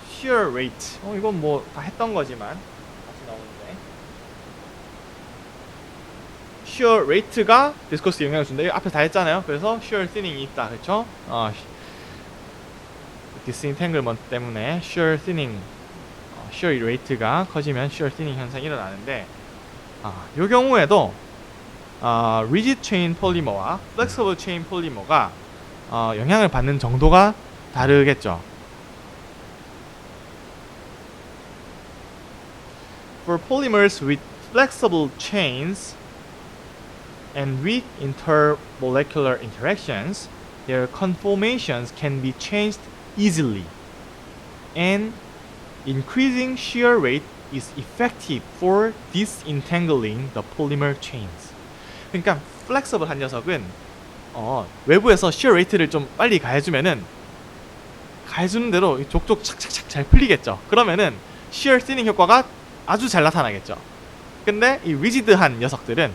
shear rate. 이건 뭐 다 했던 거지만 다시 나오는데 shear rate가 비스코스 영향을 준다. 이거 앞에 다 했잖아요. 그래서 shear thinnings이 있다, 그렇죠? disentanglement 때문에 shear thinning, shear rate가 커지면 shear thinning 현상이 일어나는데, 이 경우에도 rigid chain polymer와 flexible chain polymer가 영향을 받는 정도가 다르겠죠. For polymers with flexible chains and weak intermolecular interactions, their conformations can be changed easily, and increasing shear rate is effective for disentangling the polymer chains. 그러니까 플렉서블한 녀석은 외부에서 shear rate를 좀 빨리 가해주면은 가해주는 대로 족족 착착착 잘 풀리겠죠. 그러면은 shear thinning 효과가 아주 잘 나타나겠죠. 근데 이 리지드한 녀석들은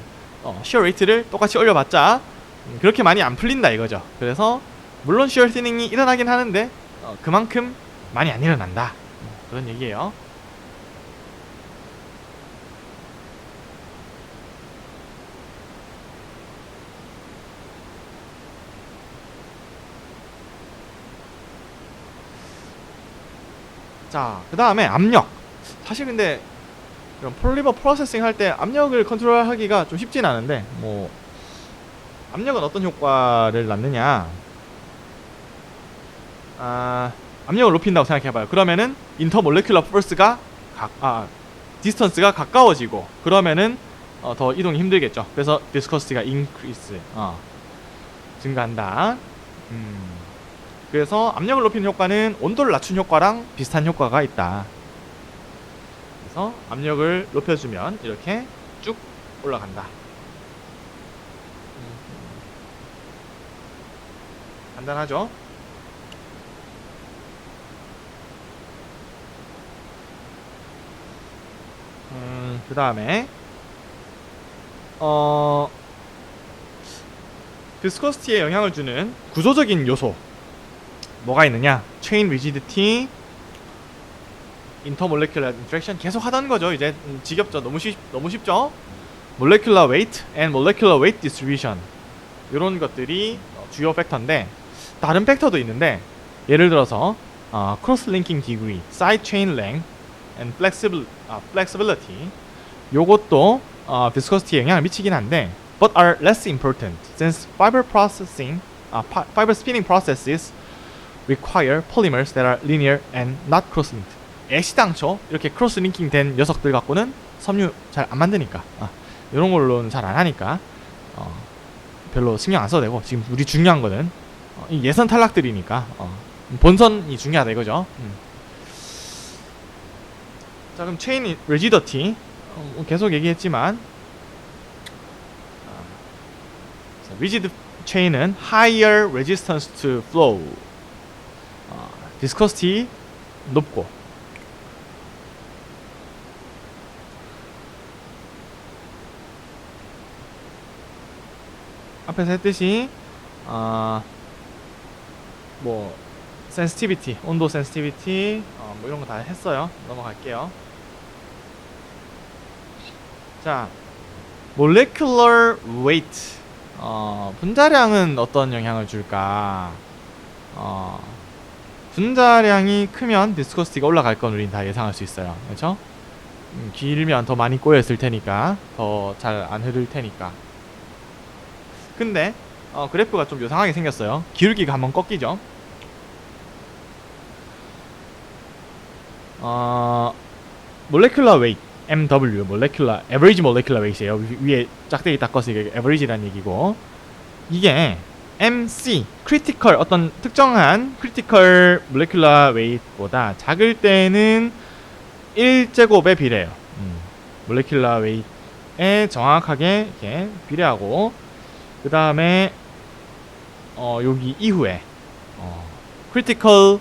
shear rate를 똑같이 올려봤자 그렇게 많이 안 풀린다 이거죠. 그래서 물론 shear thinning이 일어나긴 하는데 그만큼 많이 안 일어난다, 그런 얘기예요. 자, 그 다음에 압력. 사실 근데 이런 폴리머 프로세싱 할 때 압력을 컨트롤하기가 좀 쉽진 않은데, 뭐 압력은 어떤 효과를 낳느냐, 압력을 높인다고 생각해봐요. 그러면은 인터몰레큘러 포스가 디스턴스가 가까워지고, 그러면은 더 이동이 힘들겠죠. 그래서 비스코시티가 인크리스, 증가한다. 그래서 압력을 높이는 효과는 온도를 낮춘 효과랑 비슷한 효과가 있다. 그래서 압력을 높여주면 이렇게 쭉 올라간다. 간단하죠? 그 다음에 비스코시티에 영향을 주는 구조적인 요소 뭐가 있느냐? 체인 리지디티, 인터몰레큘러 인터랙션, 계속 하던 거죠. 이제 지겹죠. 너무 쉽죠? 몰레큘러 웨이트 앤 몰레큘러 웨이트 디스트리뷰션, 이런 것들이 주요 팩터인데, 다른 팩터도 있는데, 예를 들어서 크로스 링킹 디그리, 사이드 체인 랭 앤 플렉시빌리티, 요것도 비스코시티에 영향을 미치긴 한데 but are less important since fiber spinning processes require polymers that are linear and not cross-linked. 애시당초 이렇게 크로스 링킹 된 녀석들 갖고는 섬유 잘 안 만드니까, 이런 걸로는 잘 안 하니까 별로 신경 안 써도 되고, 지금 우리 중요한 거는 이 예선 탈락들이니까 본선이 중요하다 이거죠. 자, 그럼 체인 리지디티 계속 얘기했지만, 리지드 체인은 higher resistance to flow, viscosity 높고, 앞에서 했듯이 뭐 sensitivity, 온도 sensitivity, 뭐 이런 거 다 했어요. 넘어갈게요. 자, molecular weight, 분자량은 어떤 영향을 줄까? 분자량이 크면 비스코시티가 올라갈 건 우린 다 예상할 수 있어요. 그렇죠? 길면 더 많이 꼬였을 테니까, 더 잘 안 흐를 테니까. 근데 그래프가 좀 요상하게 생겼어요. 기울기가 한번 꺾이죠. molecular weight, MW, average molecular weight이에요. 위에 짝대기 닦아서 이게 average라는 얘기고, 이게 MC, critical, 어떤 특정한 critical molecular weight보다 작을 때는 1제곱에 비례해요. molecular weight에 정확하게 이렇게 비례하고, 그 다음에 여기 이후에 critical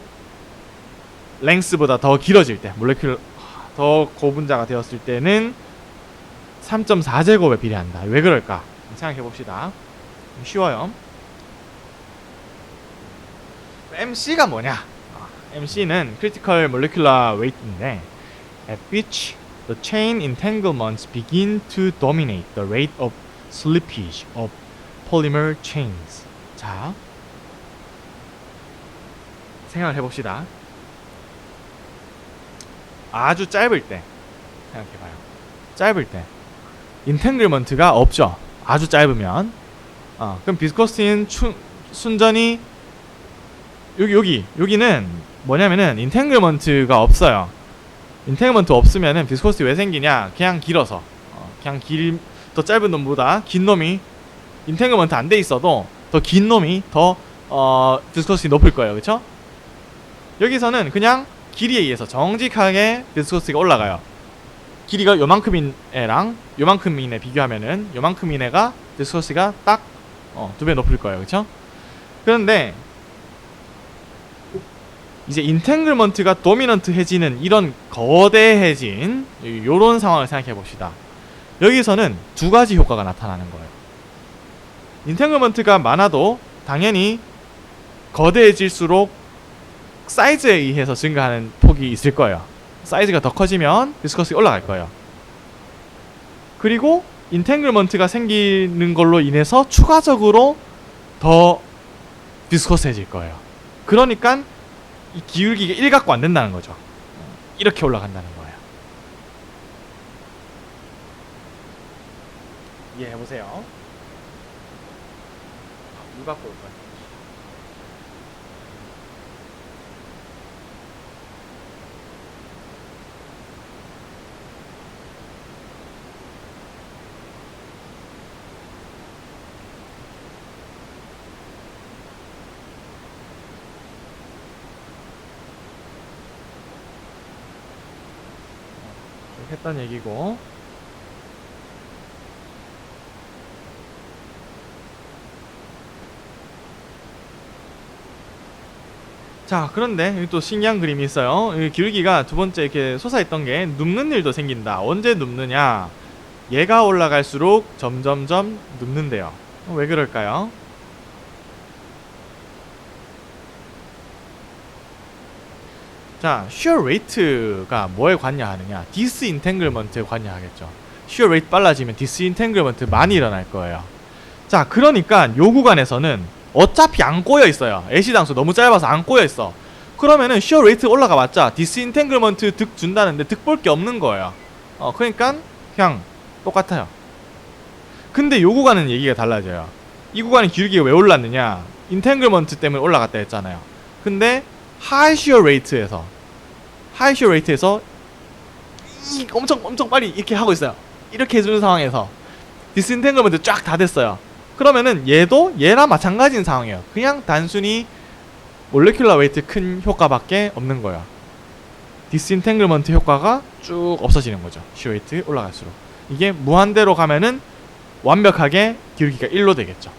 랭스보다 더 길어질 때, 몰레큘러 더 고분자가 되었을 때는 3.4제곱에 비례한다. 왜 그럴까? 생각해 봅시다. 쉬워요. MC가 뭐냐? MC는 Critical Molecular Weight인데, at which the chain entanglements begin to dominate the rate of slippage of polymer chains. 자, 생각을 해봅시다. 아주 짧을 때 생각해봐요. 짧을 때 인탱글먼트가 없죠. 아주 짧으면 그럼 비스코시티는 순전히 여기는 뭐냐면은 인탱글먼트가 없어요. 인탱글먼트 없으면은 비스코시티 왜 생기냐? 그냥 길어서 더 짧은 놈보다 긴 놈이 인탱글먼트 안 돼 있어도 더 긴 놈이 더 비스코시티 높을 거예요. 그쵸? 여기서는 그냥 길이에 의해서 정직하게 비스코시티가 올라가요. 길이가 요만큼인 애랑 요만큼인 애 비교하면은 요만큼인 애가 비스코시티가 딱 2배 높을 거예요. 그쵸? 그런데 이제 인탱글먼트가 도미넌트해지는 이런 거대해진 요런 상황을 생각해 봅시다. 여기서는 두 가지 효과가 나타나는 거예요. 인탱글먼트가 많아도 당연히 거대해질수록 사이즈에 의해서 증가하는 폭이 있을 거예요. 사이즈가 더 커지면 비스커스가 올라갈 거예요. 그리고 인탱글먼트가 생기는 걸로 인해서 추가적으로 더 비스커스해질 거예요. 그러니까 이 기울기가 일각고 안 된다는 거죠. 이렇게 올라간다는 거예요. 이해해보세요. 일각고 올 거예요. 했던 얘기고, 자 그런데 여기 또 신기한 그림이 있어요. 이 기울기가 두 번째 이렇게 솟아있던 게 눕는 일도 생긴다. 언제 눕느냐? 얘가 올라갈수록 점점점 눕는데요. 왜 그럴까요? 자, shear rate가 뭐에 관여하느냐? 디스인탱글먼트에 관여하겠죠. shear rate 빨라지면 디스인탱글먼트 많이 일어날 거예요. 자, 그러니까 요 구간에서는 어차피 안 꼬여 있어요. 애시당초 너무 짧아서 안 꼬여 있어. 그러면은 shear rate 올라가 봤자 디스인탱글먼트 득 준다는데 득 볼 게 없는 거예요. 그러니까 그냥 똑같아요. 근데 요 구간은 얘기가 달라져요. 이 구간의 기울기가 왜 올랐느냐? 인탱글먼트 때문에 올라갔다 했잖아요. 근데 하이 shear rate에서 엄청 빨리 이렇게 하고 있어요. 이렇게 해주는 상황에서 디스인탱글먼트 쫙 다 됐어요. 그러면은 얘도 얘랑 마찬가지인 상황이에요. 그냥 단순히 몰레큘러 웨이트 큰 효과밖에 없는 거예요. 디스인탱글먼트 효과가 쭉 없어지는 거죠. shear rate 올라갈수록. 이게 무한대로 가면은 완벽하게 기울기가 1로 되겠죠.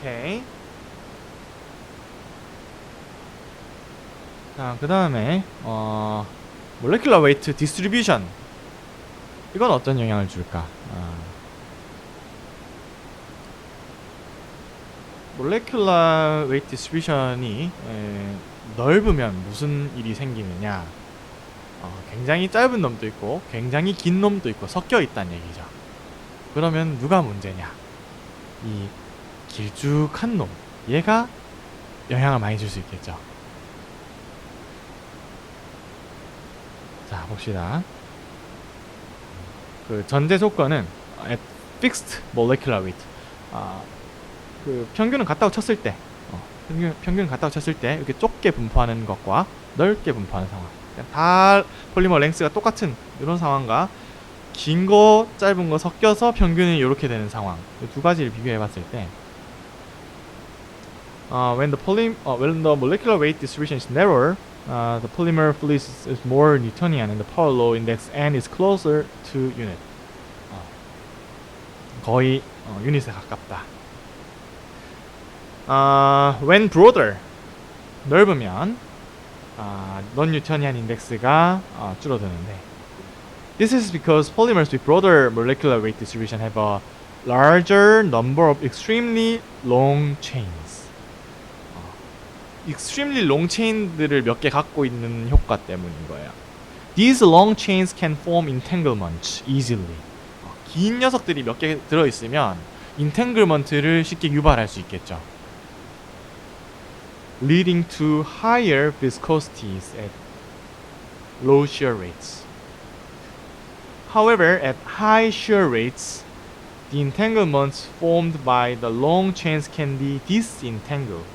오케이. 자, 그 다음에 몰레큘러 웨이트 디스트리뷰션, 이건 어떤 영향을 줄까? 몰레큘러 웨이트 디스트리뷰션이 넓으면 무슨 일이 생기느냐? 굉장히 짧은 놈도 있고 굉장히 긴 놈도 있고 섞여 있다는 얘기죠. 그러면 누가 문제냐? 이 길쭉한 놈, 얘가 영향을 많이 줄 수 있겠죠. 자, 봅시다. 그 전제 조건은 at fixed molecular weight, 그 평균은 같다고 쳤을 때 평균 같다고 쳤을 때 이렇게 좁게 분포하는 것과 넓게 분포하는 상황, 다 폴리머 랭스가 똑같은 이런 상황과 긴 거 짧은 거 섞여서 평균이 이렇게 되는 상황, 이 두 가지를 비교해 봤을 때 when the molecular weight distribution is narrower, the polymer fleet is more Newtonian and the power law index n is closer to unit. 거의 유닛에 가깝다. When broader, 넓으면 non-Newtonian 인덱스가 줄어드는데, this is because polymers with broader molecular weight distribution have a larger number of extremely long chains. extremely long chain들을 몇 개 갖고 있는 효과 때문인 거예요. These long chains can form entanglements easily. 긴 녀석들이 몇 개 들어있으면 entanglement를 쉽게 유발할 수 있겠죠. leading to higher viscosities at low shear rates. However, at high shear rates, the entanglements formed by the long chains can be disentangled,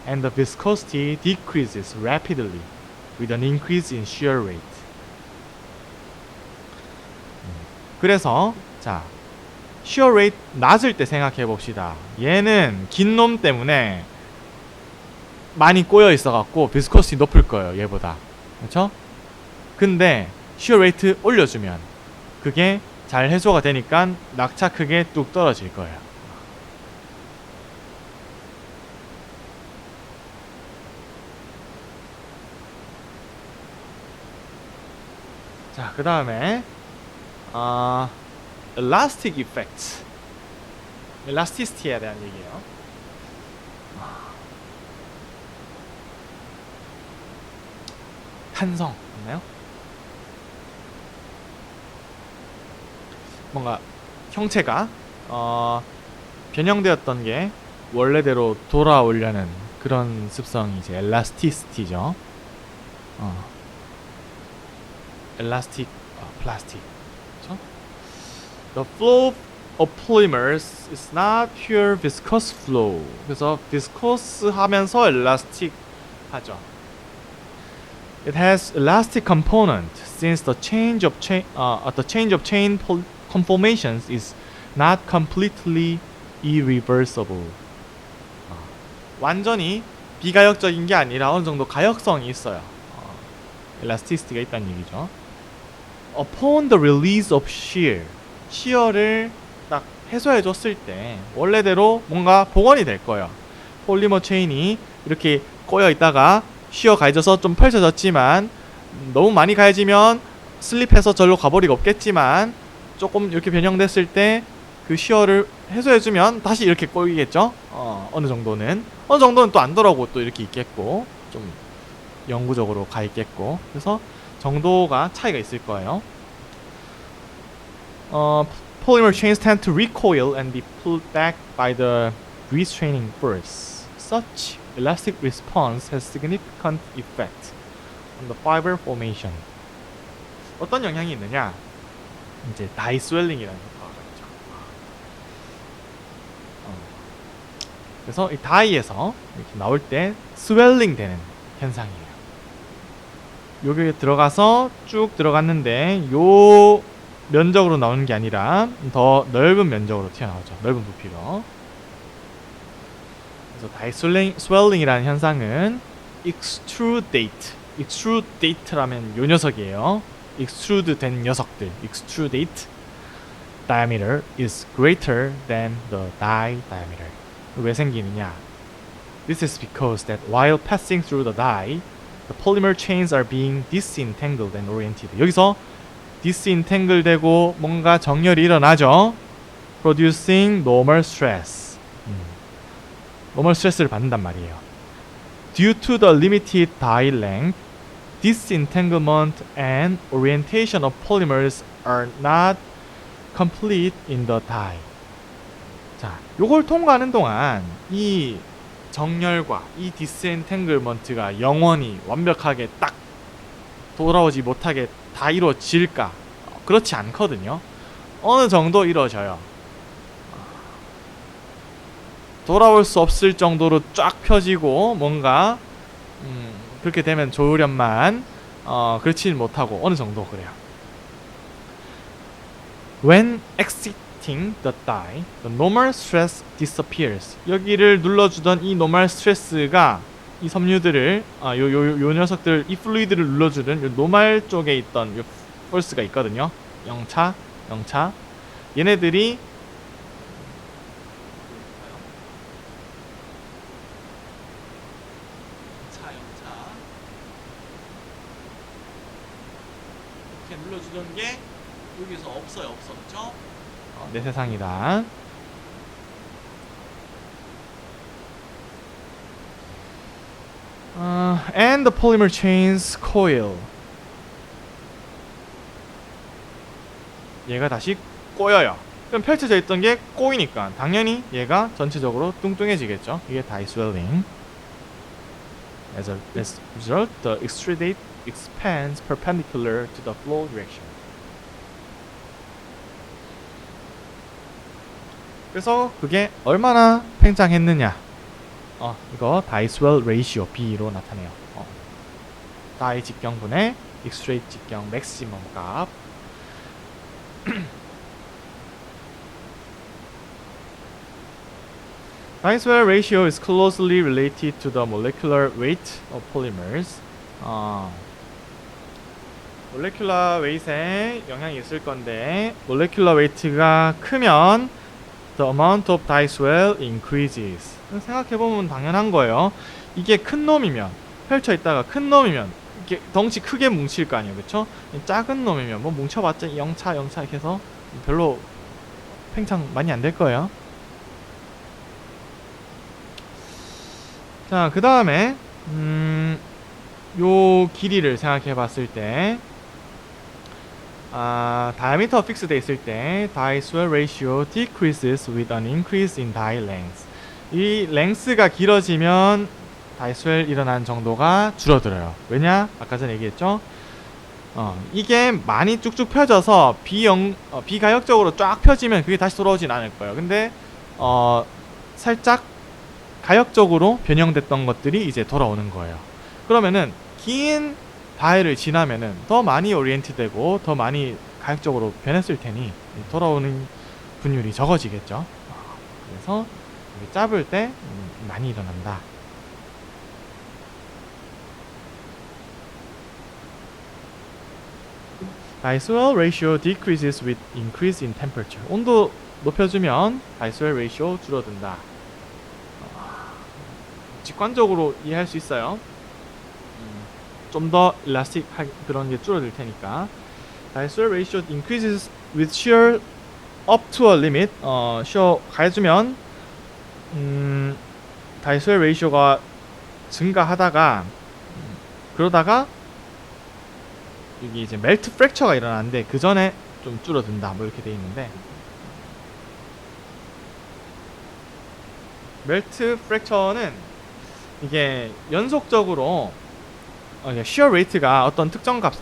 and the viscosity decreases rapidly with an increase in shear rate. 그래서 자, shear rate 낮을 때 생각해 봅시다. 얘는 긴 놈 때문에 많이 꼬여 있어 갖고 viscosity 높을 거예요, 얘보다. 그렇죠? 근데 shear rate 올려주면 그게 잘 해소가 되니까 낙차 크게 뚝 떨어질 거예요. 자, 그 다음에 elastic effect, elasticity에 대한 얘기예요. 탄성 있나요? 뭔가 형체가 변형되었던 게 원래대로 돌아오려는 그런 습성이 이제 elasticity죠. elastic plastic. 그렇죠? The flow of polymers is not pure viscous flow. 그래서 viscous 하면서 elastic 하죠. It has elastic component since the change of chain conformations is not completely irreversible. 완전히 비가역적인 게 아니라 어느 정도 가역성이 있어요. elasticity가 있다는 얘기죠. Upon the release of shear를 딱 해소해 줬을 때 원래대로 뭔가 복원이 될 거예요. 폴리머 체인이 이렇게 꼬여 있다가 shear 가해져서 좀 펼쳐졌지만 너무 많이 가해지면 슬립해서 절로 가버리가 없겠지만 조금 이렇게 변형됐을 때 그 shear를 해소해주면 다시 이렇게 꼬이겠죠. 어느 정도는 또 안 돌아오고 또 이렇게 있겠고 좀 영구적으로 가 있겠고, 그래서 정도가 차이가 있을 거예요. Polymer chains tend to recoil and be pulled back by the restraining force. Such elastic response has significant effect on the fiber formation. 어떤 영향이 있느냐? 이제 다이 스웰링이라는 효과가 있죠. 그래서 이 다이에서 이렇게 나올 때 스웰링 되는 현상이에요. 여기에 들어가서 쭉 들어갔는데 요 면적으로 나오는 게 아니라 더 넓은 면적으로 튀어나오죠. 넓은 부피로. 그래서 다이 스웰링이라는 현상은 extrudate라면 요 녀석이에요. extrude 된 녀석들, extrudate diameter is greater than the die diameter. 왜 생기느냐? This is because that while passing through the die, the polymer chains are being disentangled and oriented. 여기서 disentangle 되고 뭔가 정렬이 일어나죠. Producing normal stress. normal stress를 받는단 말이에요. Due to the limited die length, disentanglement and orientation of polymers are not complete in the die. 자, 요걸 통과하는 동안 이 정렬과 이 디스엔탱글먼트가 영원히 완벽하게 딱 돌아오지 못하게 다 이루어질까? 그렇지 않거든요. 어느 정도 이루어져요. 돌아올 수 없을 정도로 쫙 펴지고 뭔가 그렇게 되면 좋으련만 그렇지는 못하고 어느 정도 그래요. When exiting the die, the normal stress disappears. 여기를 눌러주던 이 normal stress가 이 섬유들을 요 녀석들 이 플루이드를 눌러주는 요 normal 쪽에 있던 요 force가 있거든요. 0차 얘네들이 이렇게 눌러주던 게 여기서 없어요. 그쵸? 내 세상이다. And the polymer chains coil. 얘가 다시 꼬여요. 그럼 펼쳐져 있던 게 꼬이니까 당연히 얘가 전체적으로 뚱뚱해지겠죠. 이게 die swelling. As a result, the extrude expands perpendicular to the flow direction. 그래서 그게 얼마나 팽창했느냐. 이거 die swell ratio B로 나타내요. die 직경분의 extrude 직경 maximum 값. die swell ratio is closely related to the molecular weight of polymers. molecular weight에 영향이 있을 건데 molecular weight가 크면 the amount of die swell increases. 생각해보면 당연한 거예요. 이게 큰 놈이면 펼쳐 있다가 큰 놈이면 이게 덩치 크게 뭉칠 거 아니에요, 그렇죠? 작은 놈이면 뭐 뭉쳐봤자 0차 이렇게 해서 별로 팽창 많이 안 될 거예요. 자, 그 다음에 요 길이를 생각해봤을 때 diameter fixed 돼 있을 때 die swell ratio decreases with an increase in die length. 이 length가 길어지면 die swell 일어난 정도가 줄어들어요. 왜냐? 아까 전에 얘기했죠? 이게 많이 쭉쭉 펴져서 비가역적으로 쫙 펴지면 그게 다시 돌아오진 않을 거예요. 근데 살짝 가역적으로 변형됐던 것들이 이제 돌아오는 거예요. 그러면은 긴 다이를 지나면은 더 많이 오리엔트되고 더 많이 가역적으로 변했을 테니 돌아오는 분율이 적어지겠죠. 그래서 짧을 때 많이 일어난다. die swell ratio decreases with increase in temperature. 온도 높여주면 die swell ratio 줄어든다. 직관적으로 이해할 수 있어요. 좀 더 일라스틱한 그런 게 줄어들 테니까. die swell ratio increases with shear up to a limit. shear 가해주면 die swell ratio가 증가하다가 그러다가 여기 이제 멜트 프랙처가 일어나는데 그 전에 좀 줄어든다. 뭐 이렇게 돼 있는데 멜트 프랙처는 이게 연속적으로 shear rate가 어떤 특정 값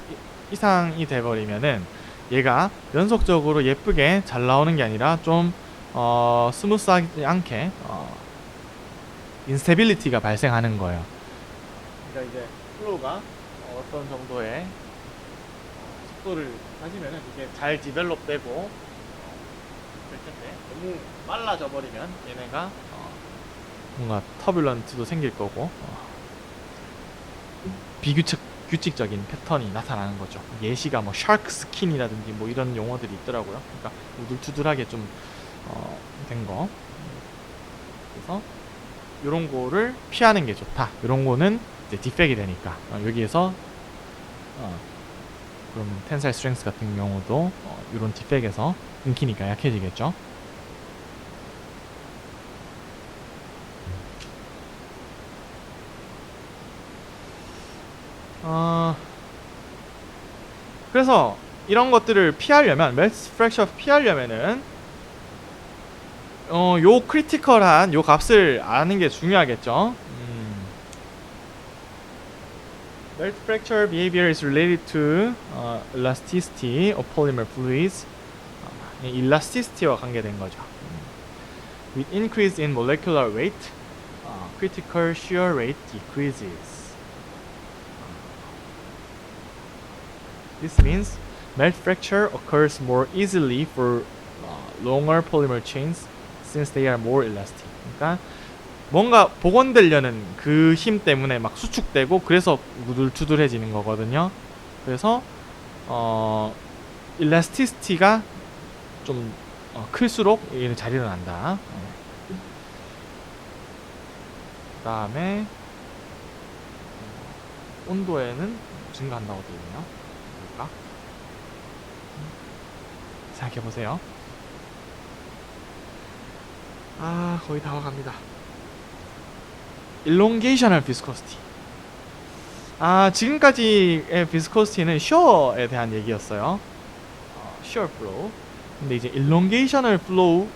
이상이 돼버리면은 얘가 연속적으로 예쁘게 잘 나오는 게 아니라 좀 스무스하지 않게 인스테빌리티가 발생하는 거예요. 그러니까 이제 플로우가 어떤 정도의 속도를 가지면은 이게 잘 디벨롭되고 될 텐데 너무 빨라져 버리면 얘네가 뭔가 터뷸런트도 생길 거고 비규칙적인 패턴이 나타나는 거죠. 예시가 뭐 샤크 스킨이라든지 뭐 이런 용어들이 있더라고요. 그러니까 우둘투둘하게 좀 된 거. 그래서 이런 거를 피하는 게 좋다. 이런 거는 이제 디펙이 되니까 여기에서 그럼 텐사일 스트렝스 같은 경우도 이런 디펙에서 끊기니까 약해지겠죠. 그래서 이런 것들을 피하려면 멜트 프랙처 피하려면은 요 크리티컬한 요 값을 아는 게 중요하겠죠. Melt fracture behavior is related to elasticity of polymer fluids. elasticity와 관계된 거죠. With increase in molecular weight, critical shear rate decreases. This means melt fracture occurs more easily for longer polymer chains since they are more elastic. 그러니까 뭔가 복원되려는 그 힘 때문에 막 수축되고 그래서 우둘투둘해지는 거거든요. 그래서 일라스티시티가 좀 클수록 얘는 잘 일어난다. 그 다음에 온도에는 증가한다고 되어 있네요. 볼까? 생각해보세요. 거의 다 와갑니다. Elongational viscosity. 지금까지의 viscosity는 shear에 대한 얘기였어요. shear flow. 근데 이제 elongational flow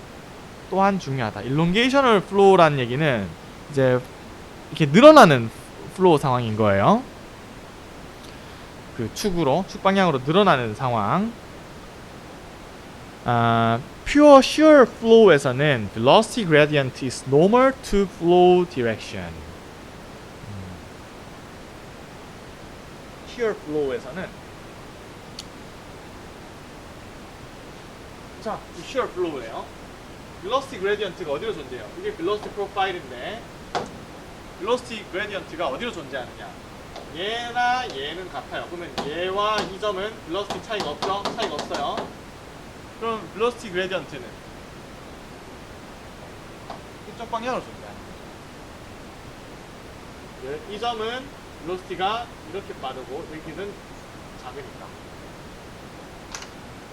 또한 중요하다. elongational flow라는 얘기는 이제 이렇게 늘어나는 flow 상황인 거예요. 그 축 방향으로 늘어나는 상황. Pure shear flow에서는 velocity gradient is normal to flow direction. shear flow에서는 자, shear flow예요. velocity gradient가 어디로 존재해요? 이게 velocity profile인데 velocity gradient가 어디로 존재하느냐? 얘나 얘는 같아요. 그러면 얘와 이 점은 velocity 차이가 없죠? 차이가 없어요. 그럼 velocity gradient는 이쪽 방향으로 존재하는 거죠. 이 점은 velocity가 이렇게 빠르고 여기는 작으니까.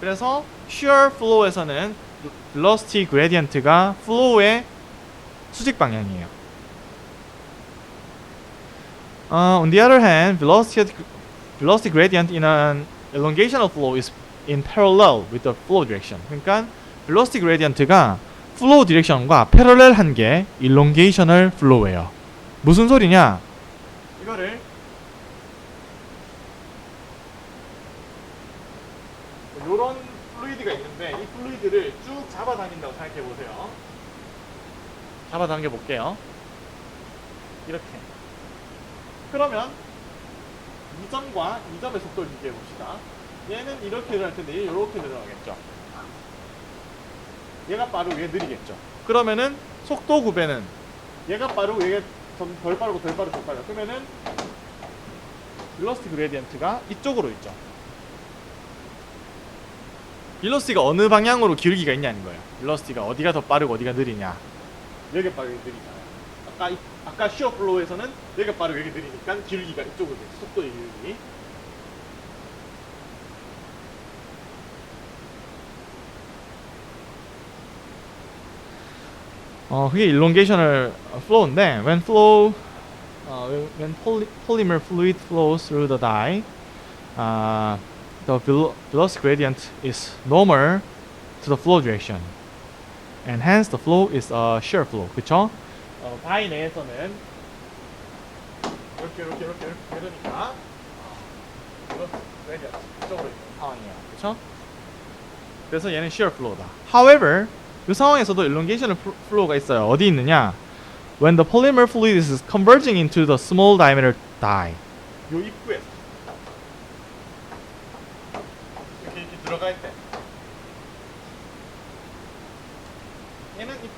그래서 shear flow에서는 velocity gradient가 flow의 수직 방향이에요. On the other hand, velocity gradient in an elongational flow is in parallel with the flow direction. 그러니까 velocity gradient가 flow direction과 parallel한 게 elongational flow예요. 무슨 소리냐? 이거를 요런 플루이드가 있는데 이 플루이드를 쭉 잡아당긴다고 생각해 보세요. 잡아당겨 볼게요. 이렇게. 그러면 이 점과 이 점의 속도를 비교해 봅시다. 얘는 이렇게 들어갈 텐데 얘는 이렇게 들어가겠죠. 얘가 빠르고 얘가 느리겠죠. 그러면은 속도 구배는 얘가 빠르고 얘가 덜 빠르고 덜 빠르고 덜 빠르고 그러면은 velocity gradient가 이쪽으로 있죠. velocity가 어느 방향으로 기울기가 있냐는 거예요. velocity가 어디가 더 빠르고 어디가 느리냐. 여기가 빠르고 여기가 느리잖아요. 아까 shear flow에서는 여기가 빠르고 여기가 느리니까 기울기가 이쪽으로 있죠. 속도의 기울기. 그게 elongational flow인데 when polymer fluid flows through the die, the velocity gradient is normal to the flow direction, and hence the flow is a shear flow. 그쵸? 다이 내에서는 이렇게 이러니까 velocity gradient 이쪽으로 있는 상황이에요. 그쵸? 그래서 얘는 shear flow다. However, 이 상황에서도 elongational flow가 있어요. 어디 있느냐? When the polymer fluid is converging into the small diameter die. 요 입구에서 이렇게 들어갈 때 얘는 이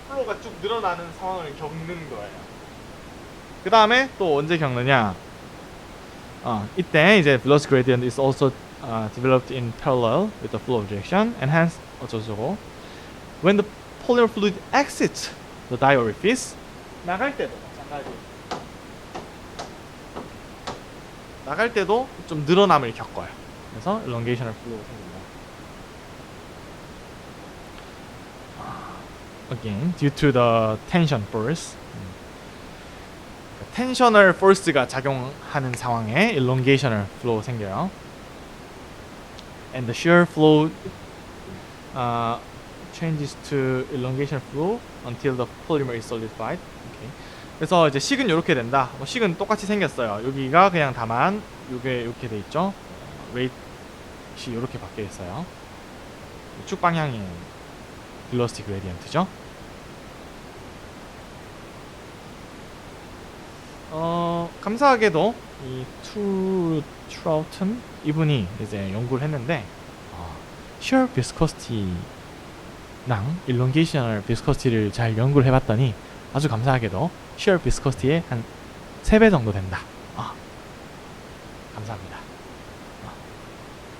플로우가 쭉 늘어나는 상황을 겪는 거예요. 그 다음에 또 언제 겪느냐? 이때 이제 velocity gradient is also developed in parallel with the flow direction, and hence 어쩌고저쩌고. When the polymer fluid exits the die orifice, 나갈 때도 마찬가지. 나갈 때도 좀 늘어남을 겪어요. 그래서 elongational flow가 생깁니다. Again, due to the tension force. 텐셔널 포스가 작용하는 상황에 elongational flow 생겨요. And the shear flow changes to elongation flow until the polymer is solidified. Okay. 그래서 이제 식은 이렇게 된다. 식은 똑같이 생겼어요. 여기가 그냥 다만 이게 이렇게 돼 있죠. 웨이트이 이렇게 바뀌어 있어요. 축 방향이 velocity gradient죠. 감사하게도 이 트라우튼 이분이 이제 연구를 했는데 shear viscosity랑 elongational viscosity를 잘 연구를 해봤더니 아주 감사하게도 shear viscosity의 한 3배 정도 된다. 감사합니다.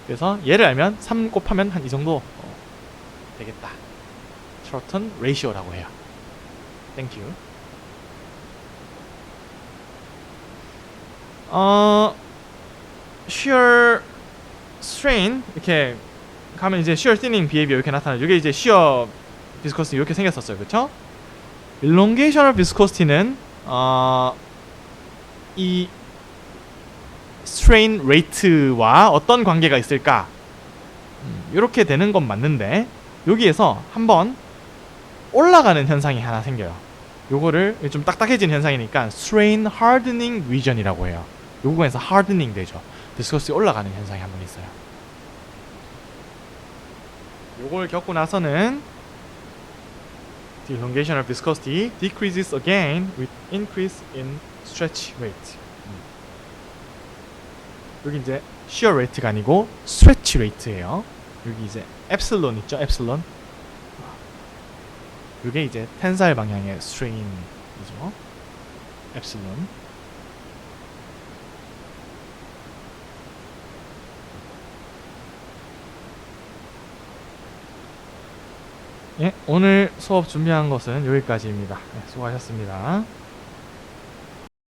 그래서 얘를 알면 3 곱하면 한 이 정도 되겠다. 트라우튼 레이시오라고 해요. 땡큐. shear strain 이렇게 가면 이제 shear thinning behavior 이렇게 나타나요. 이게 이제 shear viscosity 이렇게 생겼었어요, 그렇죠? elongational viscosity는 이 strain rate와 어떤 관계가 있을까? 이렇게 되는 건 맞는데 여기에서 한번 올라가는 현상이 하나 생겨요. 요거를 좀 딱딱해진 현상이니까 strain hardening region이라고 해요. 요 부분에서 hardening 되죠. viscosity 올라가는 현상이 한 번 있어요. 요걸 겪고 나서는 the elongational viscosity decreases again with increase in stretch rate. 여기 이제 shear rate가 아니고 stretch rate예요. 여기 이제 epsilon 있죠, epsilon. 이게 이제 텐사일 방향의 strain이죠. epsilon. 예, 오늘 수업 준비한 것은 여기까지입니다. 네, 수고하셨습니다.